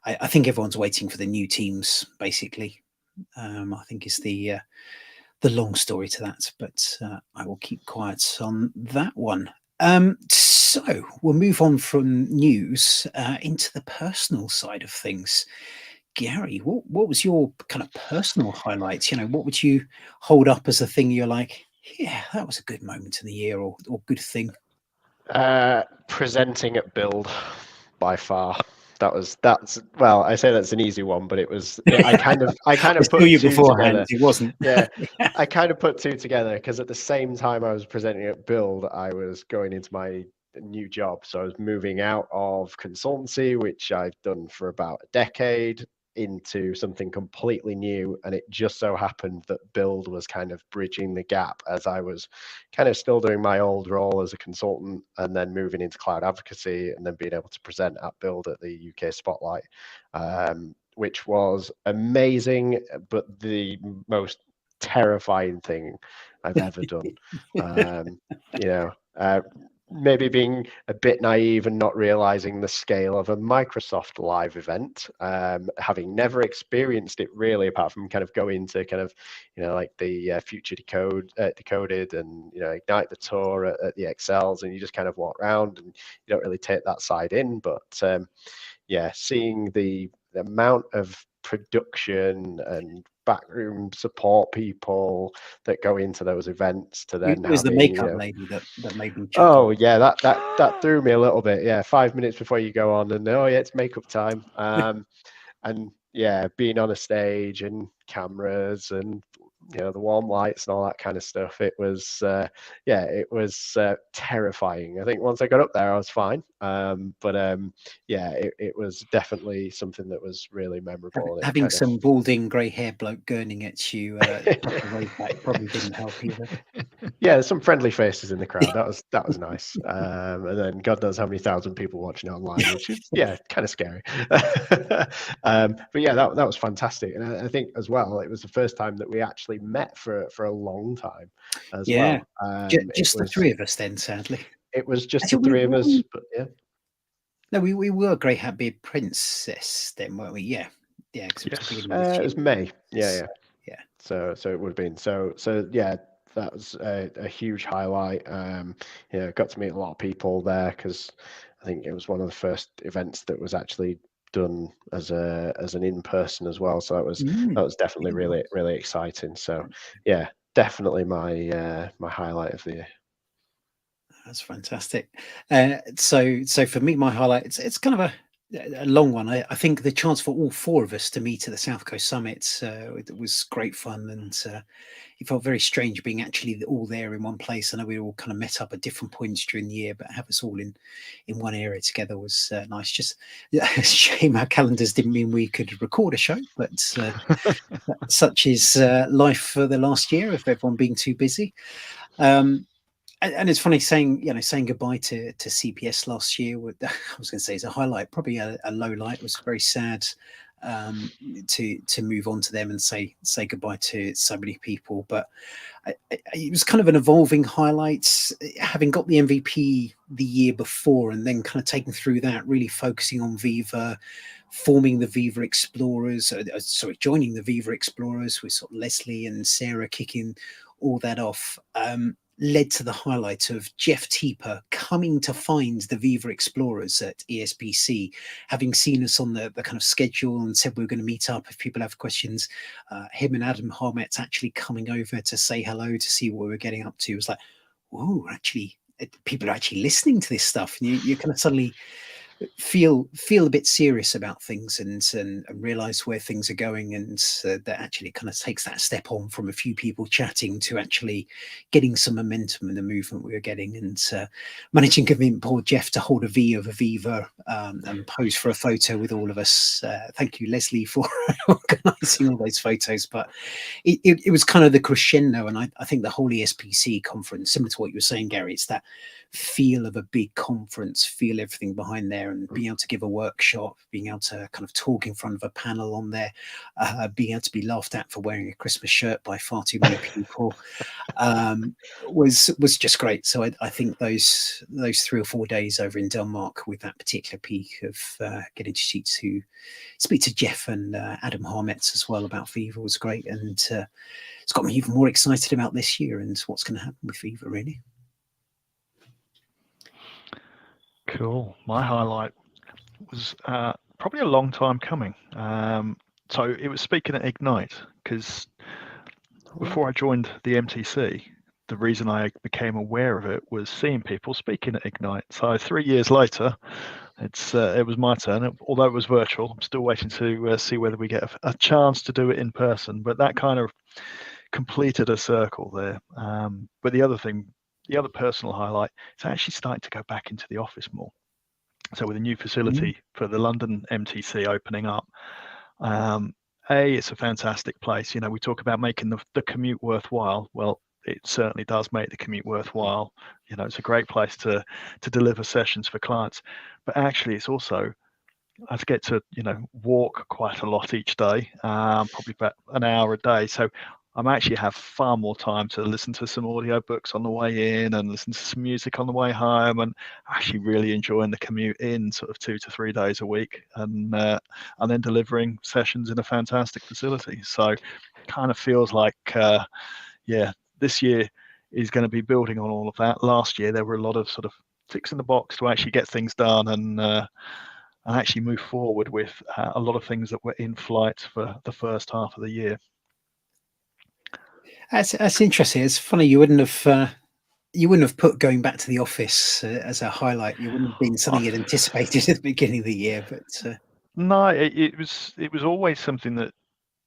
I think everyone's waiting for the new teams, basically. I think is the long story to that, but I will keep quiet on that one. So we'll move on from news into the personal side of things. Gary, what was your kind of personal highlights? What would you hold up as a thing you're like, yeah, that was a good moment in the year, or good thing? Presenting at Build, by far. That's well, I say that's an easy one, but I kind of I put saw you two beforehand. together. It wasn't. Yeah, I kind of put two together because at the same time I was presenting at Build, I was going into my new job. So I was moving out of consultancy, which I've done for about a decade, into something completely new. And it just so happened that Build was kind of bridging the gap as I was kind of still doing my old role as a consultant and then moving into cloud advocacy and then being able to present at Build at the UK Spotlight, which was amazing, but the most terrifying thing I've ever done. You know, maybe being a bit naive and not realizing the scale of a Microsoft live event, having never experienced it really, apart from kind of going to kind of, like the Future Decoded and, Ignite the Tour at the Excels, and you just kind of walk around and you don't really take that side in. But yeah, seeing the amount of production and backroom support people that go into those events to then It was the having, makeup lady that made me chuckle. oh yeah, that threw me a little bit. Yeah, 5 minutes before you go on, and oh yeah, it's makeup time. And yeah, being on a stage and cameras and the warm lights and all that kind of stuff. It was terrifying. I think once I got up there, I was fine. But yeah, it was definitely something that was really memorable. Having some balding grey hair bloke gurning at you a couple of ways back probably didn't help either. Yeah, there's some friendly faces in the crowd. That was nice. And then God knows how many thousand people watching online, which is kind of scary. But yeah, that was fantastic. And I think as well, it was the first time that we actually met for a long time as well. Just the three of us then, sadly. It was just the three of us, but yeah. No, we were Grey Hat Beard Princess then, weren't we? Yeah, because it was May. Yeah. So it would have been so yeah. That was a huge highlight. Got to meet a lot of people there because I think it was one of the first events that was actually done as an in-person as well. So that was definitely really, really exciting. So yeah, definitely my highlight of the year. That's fantastic. So for me, my highlight, it's kind of a long one. I think the chance for all four of us to meet at the South Coast Summit, it was great fun, and it felt very strange being actually all there in one place. I know we all kind of met up at different points during the year, but have us all in one area together was nice. Just a shame our calendars didn't mean we could record a show, but such is life for the last year of everyone being too busy. And it's funny saying goodbye to CPS last year. I was going to say it's a highlight, probably a low light. It was very sad to move on to them and say goodbye to so many people. But it was kind of an evolving highlight, having got the MVP the year before and then kind of taking through that, really focusing on Viva, forming the Viva Explorers. Joining the Viva Explorers with sort of Leslie and Sarah kicking all that off. Led to the highlight of Jeff Teeper coming to find the Viva Explorers at ESPC, having seen us on the kind of schedule and said we were going to meet up if people have questions. Him and Adam Harmet's actually coming over to say hello, to see what we were getting up to. It was like, whoa, actually, people are actually listening to this stuff. And you kind of suddenly feel a bit serious about things and realize where things are going, and that actually kind of takes that step on from a few people chatting to actually getting some momentum in the movement we were getting, and managing to convince poor Jeff to hold a V of a Viva and pose for a photo with all of us. Thank you, Leslie, for organizing all those photos. But it was kind of the crescendo, and I think the whole ESPC conference, similar to what you were saying, Gary, it's that feel of a big conference, feel everything behind there, and being able to give a workshop, being able to kind of talk in front of a panel on there, being able to be laughed at for wearing a Christmas shirt by far too many people, was just great. So I think those 3 or 4 days over in Denmark with that particular peak of getting to speak to Jeff and Adam Harmetz as well about Viva was great, and it's got me even more excited about this year and what's going to happen with Viva, really. Cool. My highlight was probably a long time coming. So it was speaking at Ignite, because before I joined the MTC, the reason I became aware of it was seeing people speaking at Ignite. So 3 years later, it was my turn. Although it was virtual, I'm still waiting to see whether we get a chance to do it in person. But that kind of completed a circle there. But the other personal highlight, it's actually starting to go back into the office more. So with a new facility for the London MTC opening up, it's a fantastic place. You know, we talk about making the commute worthwhile. Well, it certainly does make the commute worthwhile. You know, it's a great place to deliver sessions for clients. But actually, it's also, I get to, you know, walk quite a lot each day, probably about an hour a day. So I'm actually have far more time to listen to some audio books on the way in and listen to some music on the way home, and actually really enjoying the commute in sort of 2 to 3 days a week, and then delivering sessions in a fantastic facility. So kind of feels like, this year is going to be building on all of that. Last year, there were a lot of sort of ticks in the box to actually get things done and actually move forward with a lot of things that were in flight for the first half of the year. That's interesting. It's funny you wouldn't have put going back to the office as a highlight. You wouldn't have been something you'd anticipated at the beginning of the year, but no, it was always something that,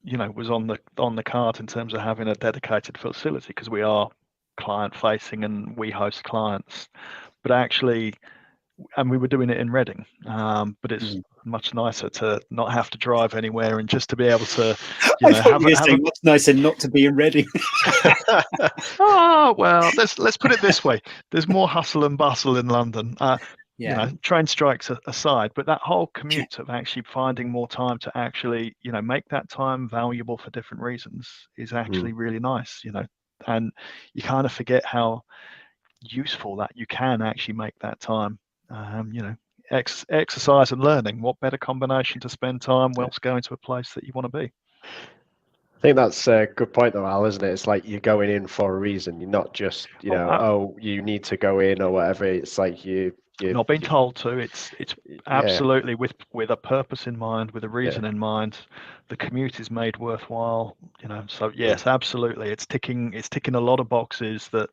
you know, was on the card in terms of having a dedicated facility, because we are client facing and we host clients. But actually, and we were doing it in Reading, but it's much nicer to not have to drive anywhere and just to be able to, you know, have much nicer not to be in Reading. Oh well, let's put it this way: there's more hustle and bustle in London. You know, train strikes aside, but that whole commute of actually finding more time to actually, you know, make that time valuable for different reasons is actually really nice, you know, and you kind of forget how useful that you can actually make that time. You know, exercise and learning. What better combination to spend time whilst going to a place that you want to be? I think that's a good point though, Al, isn't it? It's like you're going in for a reason. You're not just, you know, you need to go in or whatever. It's like you're not being told to. It's absolutely with a purpose in mind, with a reason in mind. The commute is made worthwhile, you know. So yes, absolutely, it's ticking a lot of boxes that,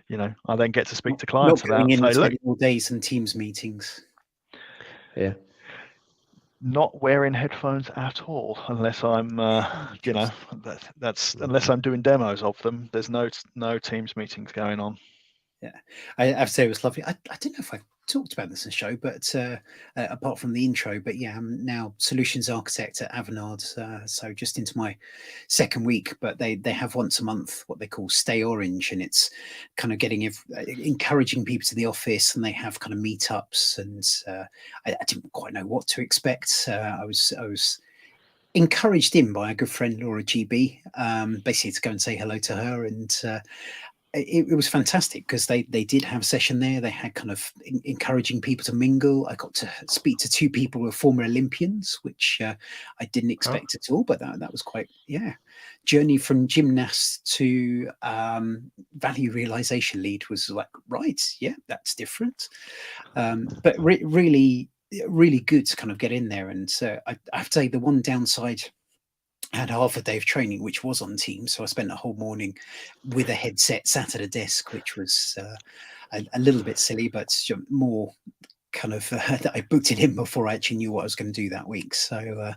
you know, I then get to speak to clients not going about. in Say, look, all days and Teams meetings. Yeah. Not wearing headphones at all, unless I'm, you know, that's unless I'm doing demos of them. There's no Teams meetings going on. Yeah, I have to say it was lovely. I don't know if I talked about this in the show, but apart from the intro, but yeah, I'm now solutions architect at Avanade, so just into my second week. But they have once a month what they call Stay Orange, and it's kind of encouraging people to the office, and they have kind of meetups, and I didn't quite know what to expect. I was encouraged in by a good friend, Laura GB, basically to go and say hello to her, and it was fantastic because they did have a session there. They had kind of encouraging people to mingle. I got to speak to 2 people who are former Olympians, which I didn't expect at all, but that was quite, journey from gymnast to value realization lead was like, right, yeah, that's different. But really good to kind of get in there. And I have to say the one downside, I had half a day of training, which was on Teams. So I spent a whole morning with a headset sat at a desk, which was a little bit silly, but more kind of that I booked it in before I actually knew what I was going to do that week. So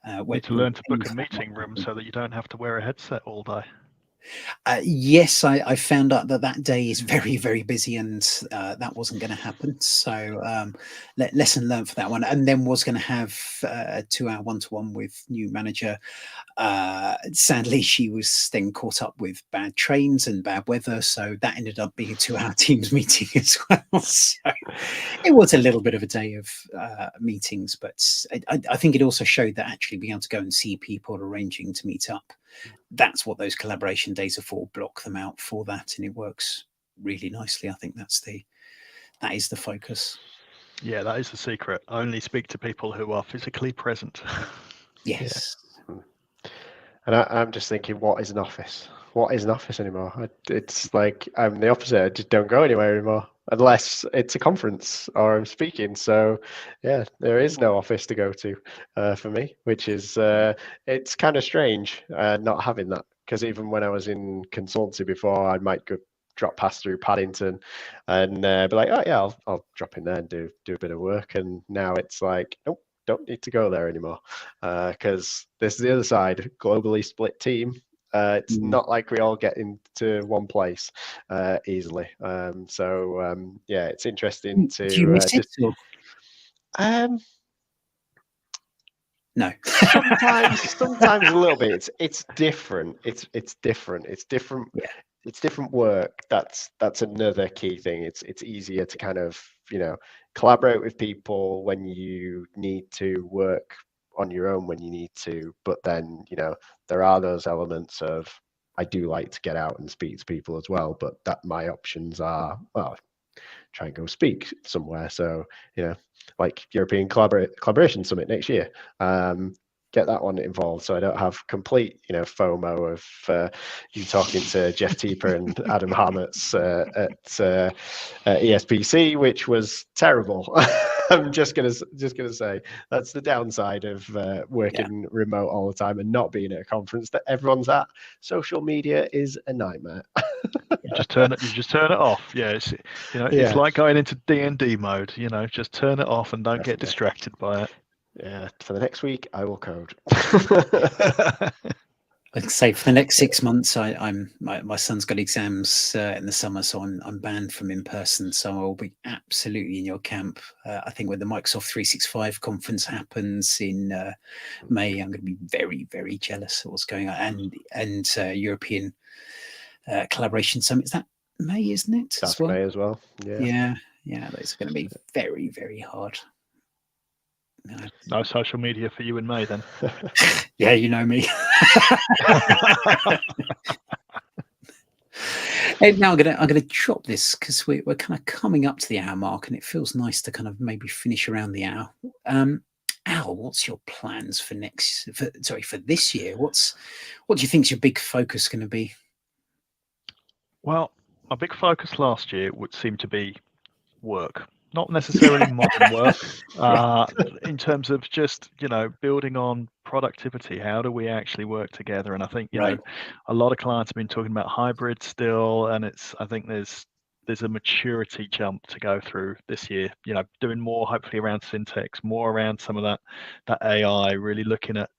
need to learn to book a meeting room so that you don't have to wear a headset all day. Yes, I found out that day is very, very busy, and that wasn't going to happen. So lesson learned for that one. And then was going to have a 2-hour one-to-one with new manager. Sadly, she was then caught up with bad trains and bad weather, so that ended up being a 2-hour Teams meeting as well. So it was a little bit of a day of meetings, but I think it also showed that actually being able to go and see people arranging to meet up, that's what those collaboration days are for. Block them out for that, and it works really nicely. I think that is the focus. Yeah, that is the secret. Only speak to people who are physically present. Yes. Yeah. And I'm just thinking, what is an office? What is an office anymore? It's like I'm the opposite. I just don't go anywhere anymore unless it's a conference or I'm speaking. So yeah, there is no office to go to for me, which is it's kind of strange not having that, because even when I was in consultancy before, I might go drop past through Paddington and be like, oh yeah, I'll drop in there and do a bit of work. And now it's like, nope, don't need to go there anymore, because this is the other side, globally split team. It's not like we all get into one place easily. Yeah, it's interesting to do you miss it, or? No. sometimes a little bit. It's different. It's different. It's different. Yeah. It's different work. That's another key thing. It's easier to kind of, collaborate with people when you need to, work on your own when you need to. But then, there are those elements of, I do like to get out and speak to people as well, but that my options are, well, try and go speak somewhere. So, like European Collaboration Summit next year, get that one involved, so I don't have complete, FOMO of you talking to Jeff Tieper and Adam Harmetz at ESPC, which was terrible. I'm just gonna say that's the downside of working remote all the time and not being at a conference that everyone's at. Social media is a nightmare. You just turn it off. Yeah, it's like going into D&D mode. Just turn it off and don't get distracted by it. Yeah, for the next week, I will code. I'd say for the next 6 months, my son's got exams in the summer, so I'm banned from in person. So I'll be absolutely in your camp. I think when the Microsoft 365 conference happens in May, I'm going to be very, very jealous of what's going on. And European Collaboration Summit, is that May, isn't it? That's May as well. Yeah. Those are going to be very, very hard. No social media for you in May then. Yeah, you know me. And now I'm gonna drop this because we're kind of coming up to the hour mark, and it feels nice to kind of maybe finish around the hour. Al, what's your plans for this year? What do you think is your big focus going to be? Well, my big focus last year would seem to be work. Not necessarily modern work, in terms of just, building on productivity. How do we actually work together? And I think, a lot of clients have been talking about hybrid still, and I think there's a maturity jump to go through this year, doing more hopefully around syntax, more around some of that AI, really looking at,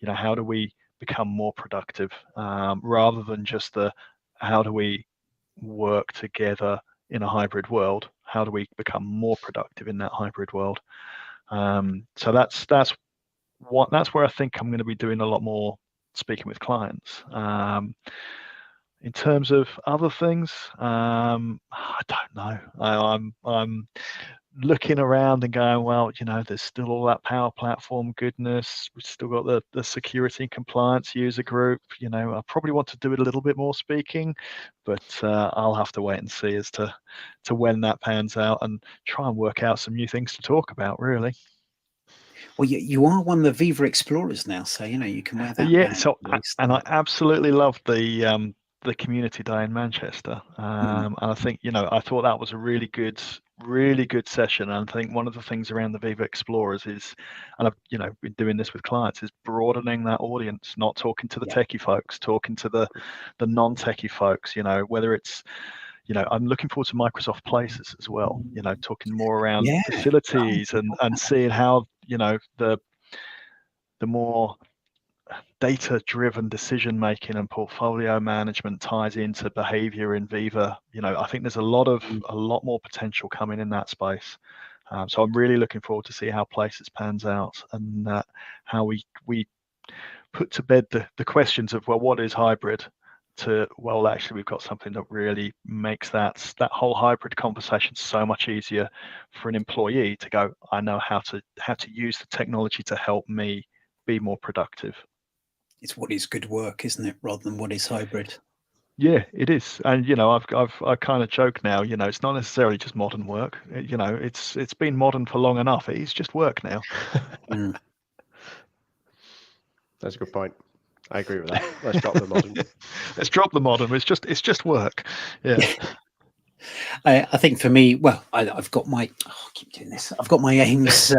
how do we become more productive, rather than just how do we work together in a hybrid world. How do we become more productive in that hybrid world? So that's where I think I'm going to be doing a lot more speaking with clients. In terms of other things, I don't know. I'm looking around and going, well, there's still all that Power Platform goodness. We've still got the security and compliance user group. I probably want to do it a little bit more speaking, but I'll have to wait and see as to when that pans out and try and work out some new things to talk about, really. Well, you are one of the Viva Explorers now, so you can wear that. Yeah, so I absolutely love the community day in Manchester, and I think I thought that was a really good session. And I think one of the things around the Viva Explorers is, and I've been doing this with clients, is broadening that audience, not talking to the techie folks, talking to the non-techie folks. Whether it's I'm looking forward to Microsoft Places as well. Talking more around facilities and seeing how the more data-driven decision-making and portfolio management ties into behavior in Viva. I think there's a lot more potential coming in that space. So I'm really looking forward to see how Places pans out, and how we put to bed the questions of, well, what is hybrid, to, well, actually we've got something that really makes that whole hybrid conversation so much easier for an employee to go, I know how to use the technology to help me be more productive. It's what is good work, isn't it, rather than what is hybrid? Yeah, it is. And I kind of joke now, it's not necessarily just modern work. It's been modern for long enough. It is just work now. That's a good point. I agree with that. Let's drop the modern. Let's drop the modern. It's just work. Yeah. I think for me, well, I've got my I keep doing this. I've got my aims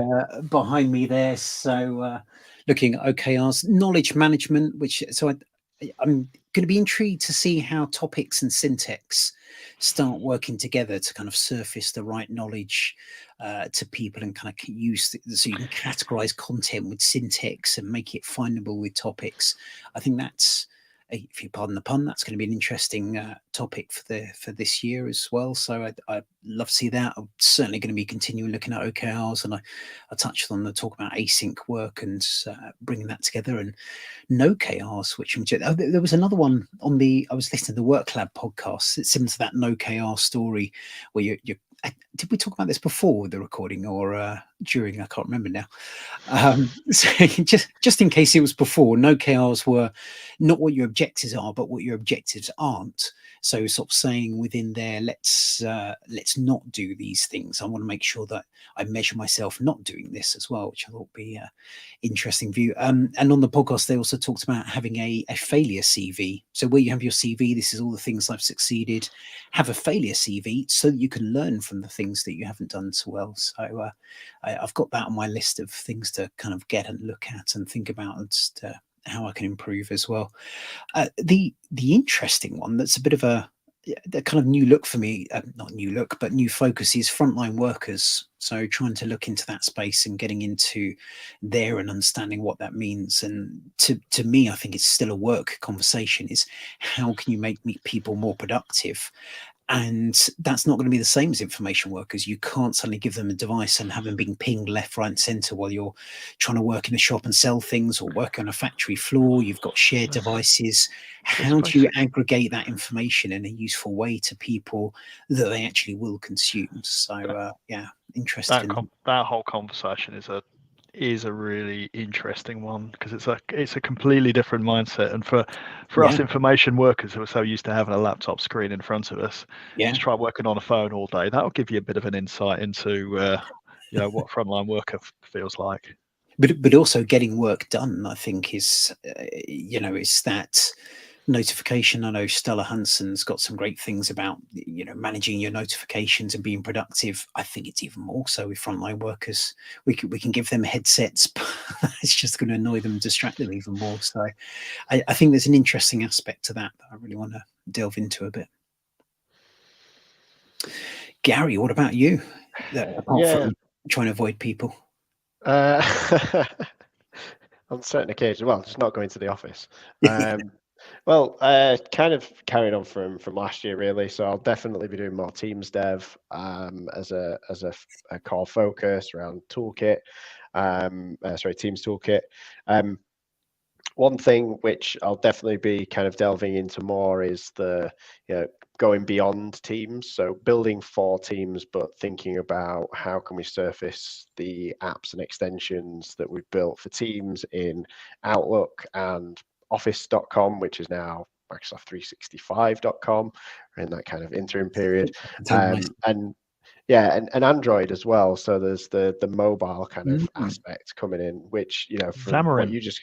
behind me there. So looking at OKRs, knowledge management, which I'm going to be intrigued to see how topics and syntax start working together to kind of surface the right knowledge to people and kind of so you can categorize content with syntax and make it findable with topics. I think that's, if you pardon the pun, that's going to be an interesting topic for this year as well. So I'd love to see that. I'm certainly going to be continuing looking at OKRs, and I touched on the talk about async work and bringing that together, and no KRs, which there was another one on I was listening to the Work Lab podcast. It's similar to that no KR story where you did we talk about this before with the recording or during? I can't remember now. So just in case it was before, no KRs were not what your objectives are, but what your objectives aren't. So sort of saying within there, let's not do these things. I want to make sure that I measure myself not doing this as well, which I thought would be interesting view. And on the podcast, they also talked about having a failure CV. So where you have your CV, this is all the things I've succeeded. Have a failure CV so that you can learn from the things that you haven't done so well. So I've got that on my list of things to kind of get and look at and think about, and just how I can improve as well. The interesting one that's a bit of a kind of new look for me, not new look, but new focus, is frontline workers. So trying to look into that space and getting into there and understanding what that means. And to me, I think it's still a work conversation, is how can you make people more productive? And that's not going to be the same as information workers. You can't suddenly give them a device and have them being pinged left, right, and center while you're trying to work in a shop and sell things, or work on a factory floor. You've got shared devices. How do you aggregate that information in a useful way to people that they actually will consume? So yeah, interesting. That whole conversation is a really interesting one, because it's a completely different mindset. And for us information workers who are so used to having a laptop screen in front of us, just try working on a phone all day. That'll give you a bit of an insight into what frontline worker feels like. But also getting work done, I think, is is that notification. I know Stella Hansen's got some great things about managing your notifications and being productive. I think it's even more so with frontline workers. We can give them headsets, but it's just going to annoy them and distract them even more. So I think there's an interesting aspect to that I really want to delve into a bit. Gary, what about you? Apart from trying to avoid people. On certain occasions, well, just not going to the office. Well, kind of carrying on from last year, really. So I'll definitely be doing more Teams dev as a core focus around toolkit. Teams toolkit. One thing which I'll definitely be kind of delving into more is the going beyond Teams. So building for Teams, but thinking about how can we surface the apps and extensions that we've built for Teams in Outlook and Office.com, which is now Microsoft 365.com. We're in that kind of interim period. And Android as well. So there's the mobile kind of aspect coming in, which from what you just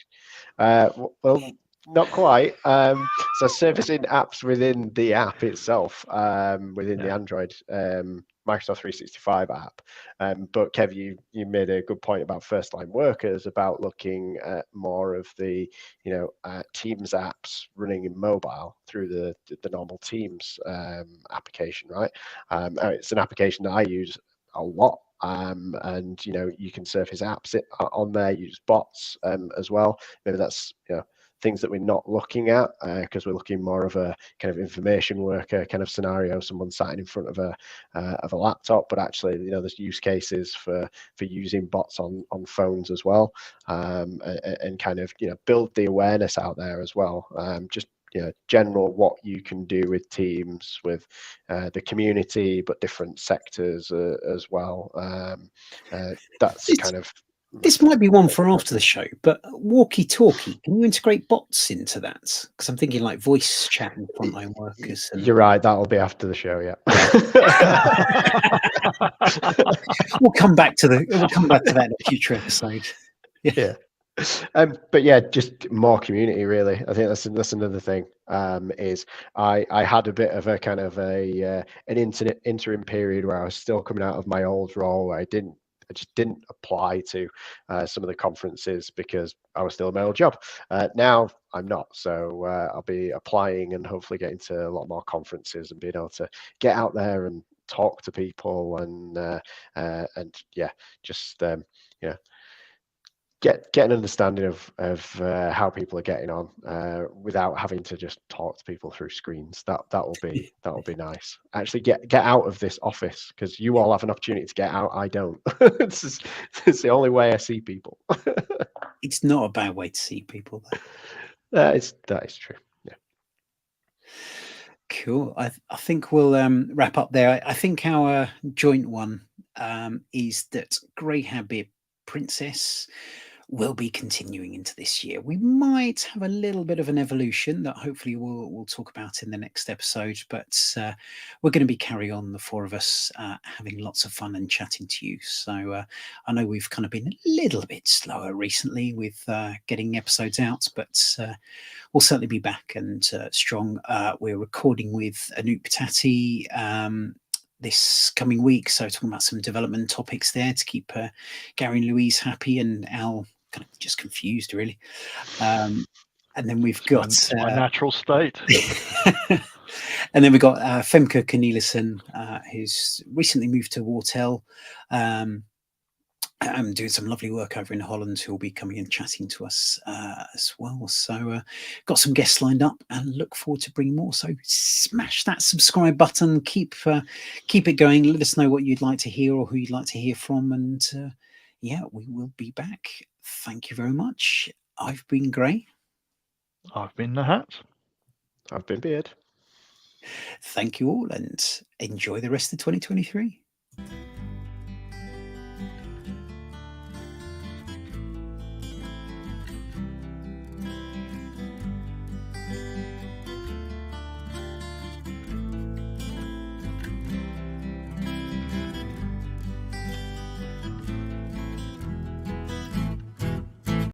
well, not quite. So surfacing apps within the app itself, within the Android Microsoft 365 app. But Kev, you made a good point about first line workers, about looking at more of the Teams apps running in mobile through the normal Teams application, right? It's an application that I use a lot. And you can surface apps on there, use bots as well. Maybe that's things that we're not looking at because we're looking more of a kind of information worker kind of scenario, someone sat in front of a laptop, but actually there's use cases for using bots on phones as well, and kind of build the awareness out there as well. Just general what you can do with Teams, with the community, but different sectors as well. That's kind of. This might be one for after the show, but walkie-talkie, can you integrate bots into that? Because I'm thinking like voice chat and frontline workers. You're right, that'll be after the show, yeah. We'll come back to that in a future episode. Yeah. But yeah, just more community, really. I think that's another thing. Is I had a bit of a kind of an interim period where I was still coming out of my old role, where I just didn't apply to some of the conferences because I was still in my old job. Now I'm not, so I'll be applying and hopefully getting to a lot more conferences and being able to get out there and talk to people and yeah, just get an understanding of how people are getting on without having to just talk to people through screens. That will be nice. Actually, get out of this office, because you all have an opportunity to get out. I don't. it's the only way I see people. It's not a bad way to see people, though. That is true. Yeah. Cool. I think we'll wrap up there. I think our joint one is that Grey Habit Princess will be continuing into this year. We might have a little bit of an evolution that hopefully we'll talk about in the next episode, but we're going to be carrying on, the four of us, having lots of fun and chatting to you. So I know we've kind of been a little bit slower recently with getting episodes out, but we'll certainly be back and strong. We're recording with Anoop Patati this coming week, so talking about some development topics there to keep Gary and Louise happy, and Al kind of just confused, really. And then we've got it's my natural state. And then we've got Femke Cornelissen, who's recently moved to Wartel, doing some lovely work over in Holland, who will be coming and chatting to us as well. So got some guests lined up and look forward to bringing more. So smash that subscribe button, keep it going. Let us know what you'd like to hear or who you'd like to hear from, and yeah, we will be back. Thank you very much. I've been Gray. I've been the Hat. I've been Beard. Thank you all, and enjoy the rest of 2023.